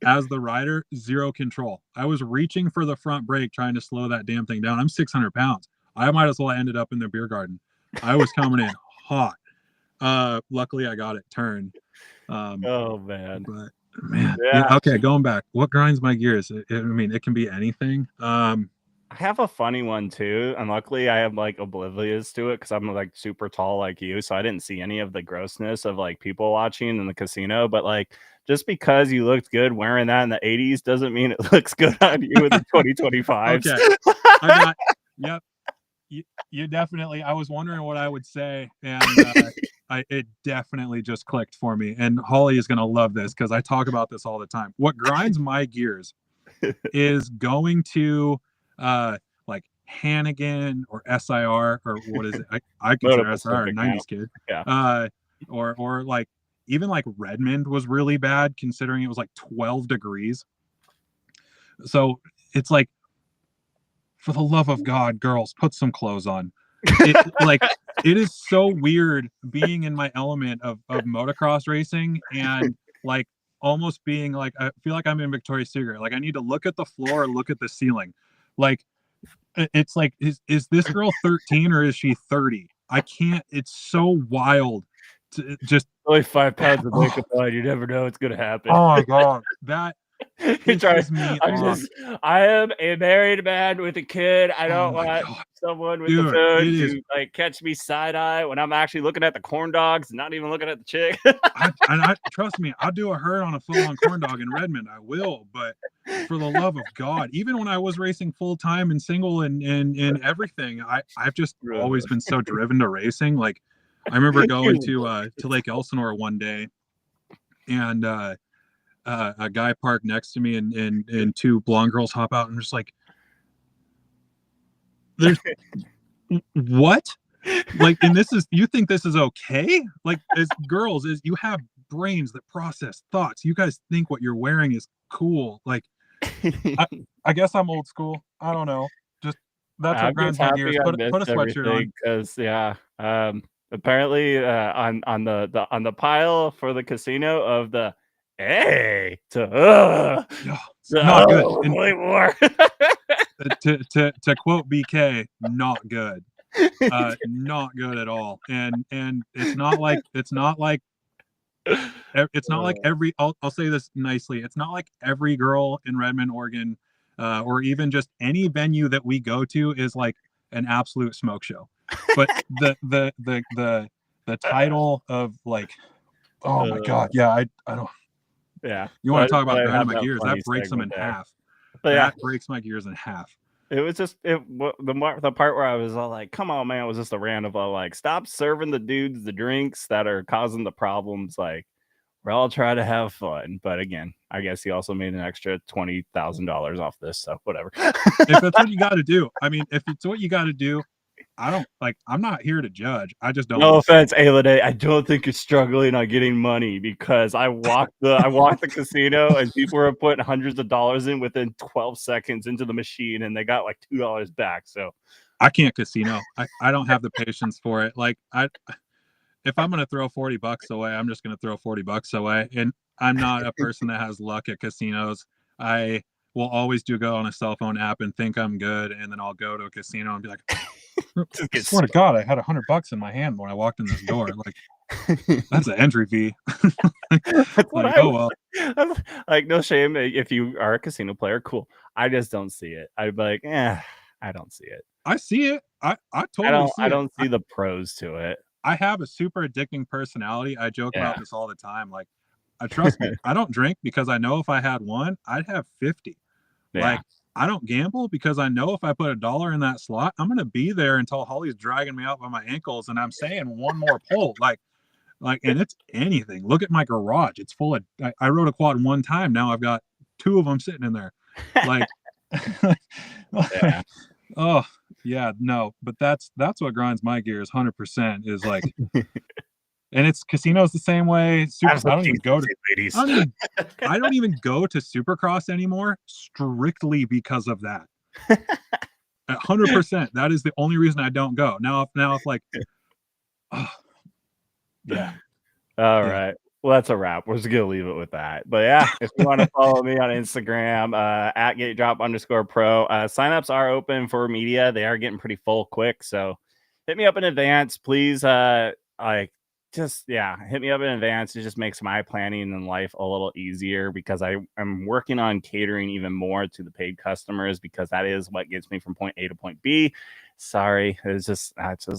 as the rider, zero control. I was reaching for the front brake trying to slow that damn thing down. I'm 600 pounds. I might as well ended up in the beer garden. I was coming in hot. Luckily I got it turned. Oh man. But man, yeah. Okay, going back. What grinds my gears? I mean, it can be anything. I have a funny one too, and luckily I am like oblivious to it because I'm like super tall like you, so I didn't see any of the grossness of like people watching in the casino. But like, just because you looked good wearing that in the 80s doesn't mean it looks good on you in the 2025s. Okay, yep. You definitely. I was wondering what I would say, and it definitely just clicked for me. And Holly is gonna love this because I talk about this all the time. What grinds my gears is going to like Hannigan or SIR or what is it? I consider SIR a 90s kid. Yeah. Or like even like Redmond was really bad considering it was like 12 degrees. So it's like, for the love of God, girls, put some clothes on. It is so weird being in my element of motocross racing and like almost being like, I feel like I'm in Victoria's Secret. Like I need to look at the floor and look at the ceiling. Like it's like, is this girl 13 or is she 30? I can't. It's so wild to just only 5 pounds of makeup on. You never know what's gonna happen. Oh my God, that pisses me off. I am a married man with a kid. I don't my want God. someone with Dude, the phone it is- to like catch me side eye when I'm actually looking at the corn dogs and not even looking at the chick. I trust me, I'll do a herd on a full-on corn dog in Redmond. I will, but for the love of God, even when I was racing full time and single and everything, I've just always been so driven to racing. Like I remember going to Lake Elsinore one day, and a guy parked next to me, and two blonde girls hop out, and I'm just like, there's what? Like, and this is, you think this is okay? Like, as girls, as you have brains that process thoughts, you guys think what you're wearing is cool. Like, I guess I'm old school. I don't know. Just that's what grinds my gears. Put a sweatshirt on. Because apparently on the pile for the casino of the Not good. And way more. to quote BK, not good. Not good at all. And it's not like every, I'll say this nicely, it's not like every girl in Redmond, Oregon, or even just any venue that we go to is like an absolute smoke show. But the title of like, oh my God, yeah, I don't. Yeah. You want to talk about grinding my gears? That breaks them in half. That breaks my gears in half. It was just the part where I was all like, "Come on, man!" It was just a rant of all like, "Stop serving the dudes the drinks that are causing the problems." Like, we're all trying to have fun, but again, I guess he also made an extra $20,000 off this, so whatever. If that's what you got to do, I mean, if it's what you got to do, I'm not here to judge. I just don't. No offense, Ayla, I don't think you're struggling on getting money because I walked the casino and people were putting hundreds of dollars in within 12 seconds into the machine and they got like $2 back. So I can't casino. I don't have the patience for it. Like if I'm gonna throw $40 away, I'm just gonna throw $40 away. And I'm not a person that has luck at casinos. I will always go on a cell phone app and think I'm good, and then I'll go to a casino and be like, I swear to God, I had $100 in my hand when I walked in this door. Like, that's an entry fee. Like, oh well. Like, no shame if you are a casino player, cool. I just don't see it. I'd be like, I don't see it. I see it. I totally see it. I don't see the pros to it. I have a super addicting personality. I joke about this all the time. Like, I trust me. I don't drink because I know if I had one, I'd have 50. Yeah. Like, I don't gamble because I know if I put $1 in that slot, I'm gonna be there until Holly's dragging me out by my ankles, and I'm saying one more pull. Like, and it's anything. Look at my garage; it's full of. I rode a quad one time. Now I've got 2 of them sitting in there. Like, yeah. Oh yeah, no. But that's what grinds my gears. 100% is like. And it's casinos the same way. I don't even go to ladies. I don't even go to Supercross anymore strictly because of that. 100%. That is the only reason I don't go. Now if like, yeah. All right. Well, that's a wrap. We're just gonna leave it with that. But yeah, if you want to follow me on Instagram, at gatedrop_pro, signups are open for media. They are getting pretty full quick, so hit me up in advance, please. Hit me up in advance. It just makes my planning in life a little easier because I'm working on catering even more to the paid customers because that is what gets me from point A to point B. Sorry, that's just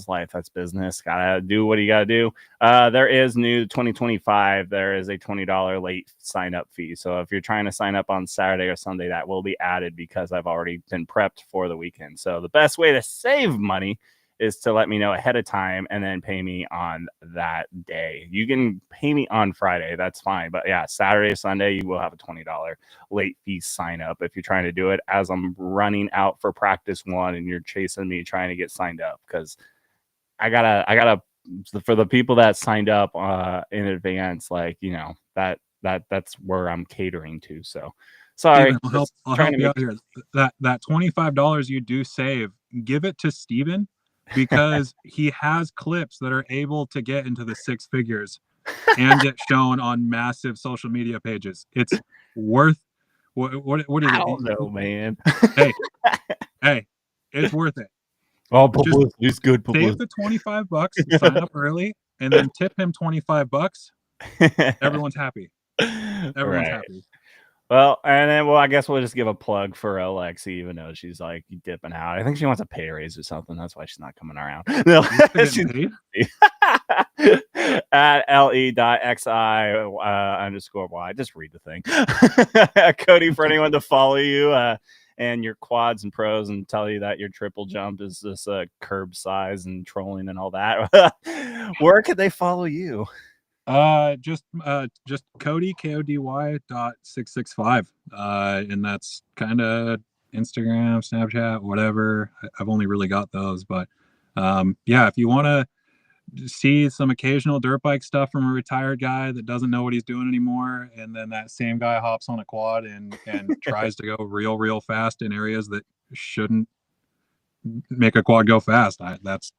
life. That's business. Gotta do what you gotta do. There is new 2025. There is a $20 late sign up fee. So if you're trying to sign up on Saturday or Sunday, that will be added because I've already been prepped for the weekend. So the best way to save money is to let me know ahead of time and then pay me on that day. You can pay me on Friday. That's fine. But yeah, Saturday, Sunday, you will have a $20 late fee sign up if you're trying to do it as I'm running out for practice 1 and you're chasing me trying to get signed up because I gotta for the people that signed up in advance, like, you know, that's where I'm catering to. So sorry. Steven, I'll help you out here. That $25 you do save, give it to Steven. Because he has clips that are able to get into the 6 figures and get shown on massive social media pages. It's worth what is it? I don't know, man. Hey, it's worth it. Oh, publicity is good. Save the $25, sign up early, and then tip him $25. Everyone's happy. Everyone's happy. Well, and then I guess we'll just give a plug for Lexi, even though she's like dipping out. I think she wants a pay raise or something. That's why she's not coming around. No, at le.xi_y. Just read the thing. Cody, for anyone to follow you and your quads and pros and tell you that your triple jump is this curb size and trolling and all that. Where could they follow you? Just Cody KODY.665. And that's kind of Instagram, Snapchat, whatever. I've only really got those, but yeah, if you want to see some occasional dirt bike stuff from a retired guy that doesn't know what he's doing anymore, and then that same guy hops on a quad and tries to go real fast in areas that shouldn't make a quad go fast, I'm that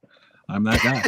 guy.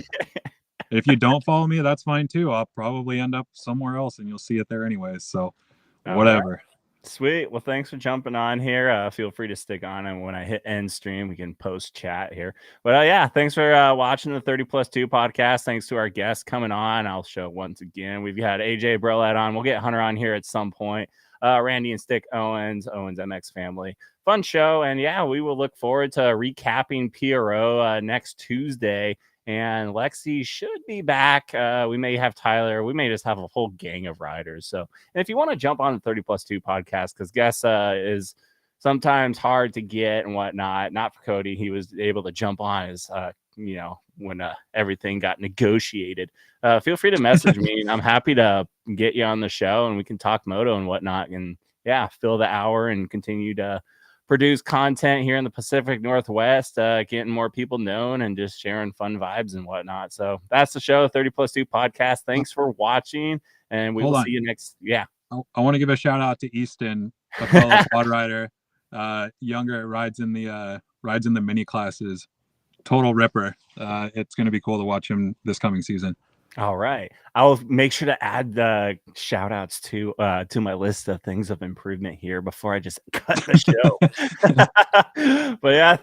If you don't follow me, that's fine too. I'll probably end up somewhere else and you'll see it there anyways. So whatever. Right. Sweet. Well, thanks for jumping on here. Feel free to stick on, and when I hit end stream, we can post chat here. But yeah, thanks for watching the 30+2 podcast. Thanks to our guests coming on. I'll show once again. We've got AJ Brolette on. We'll get Hunter on here at some point. Randy and Stick Owens MX family. Fun show. And yeah, we will look forward to recapping PRO next Tuesday. And Lexi should be back. We may have Tyler. We may just have a whole gang of riders. So, and if you want to jump on the 30+2 podcast, because guest is sometimes hard to get and whatnot. Not for Cody. He was able to jump on as when everything got negotiated. Feel free to message me, and I'm happy to get you on the show, and we can talk moto and whatnot. And yeah, fill the hour and continue to produce content here in the Pacific Northwest, getting more people known and just sharing fun vibes and whatnot. So that's the show, 30+2 podcast. Thanks for watching, and we will see you next. Yeah. I want to give a shout out to Easton, a fellow quad rider, younger, rides in the mini classes. Total ripper. It's going to be cool to watch him this coming season. All right. I'll make sure to add the shout outs to my list of things of improvement here before I just cut the show. But yeah,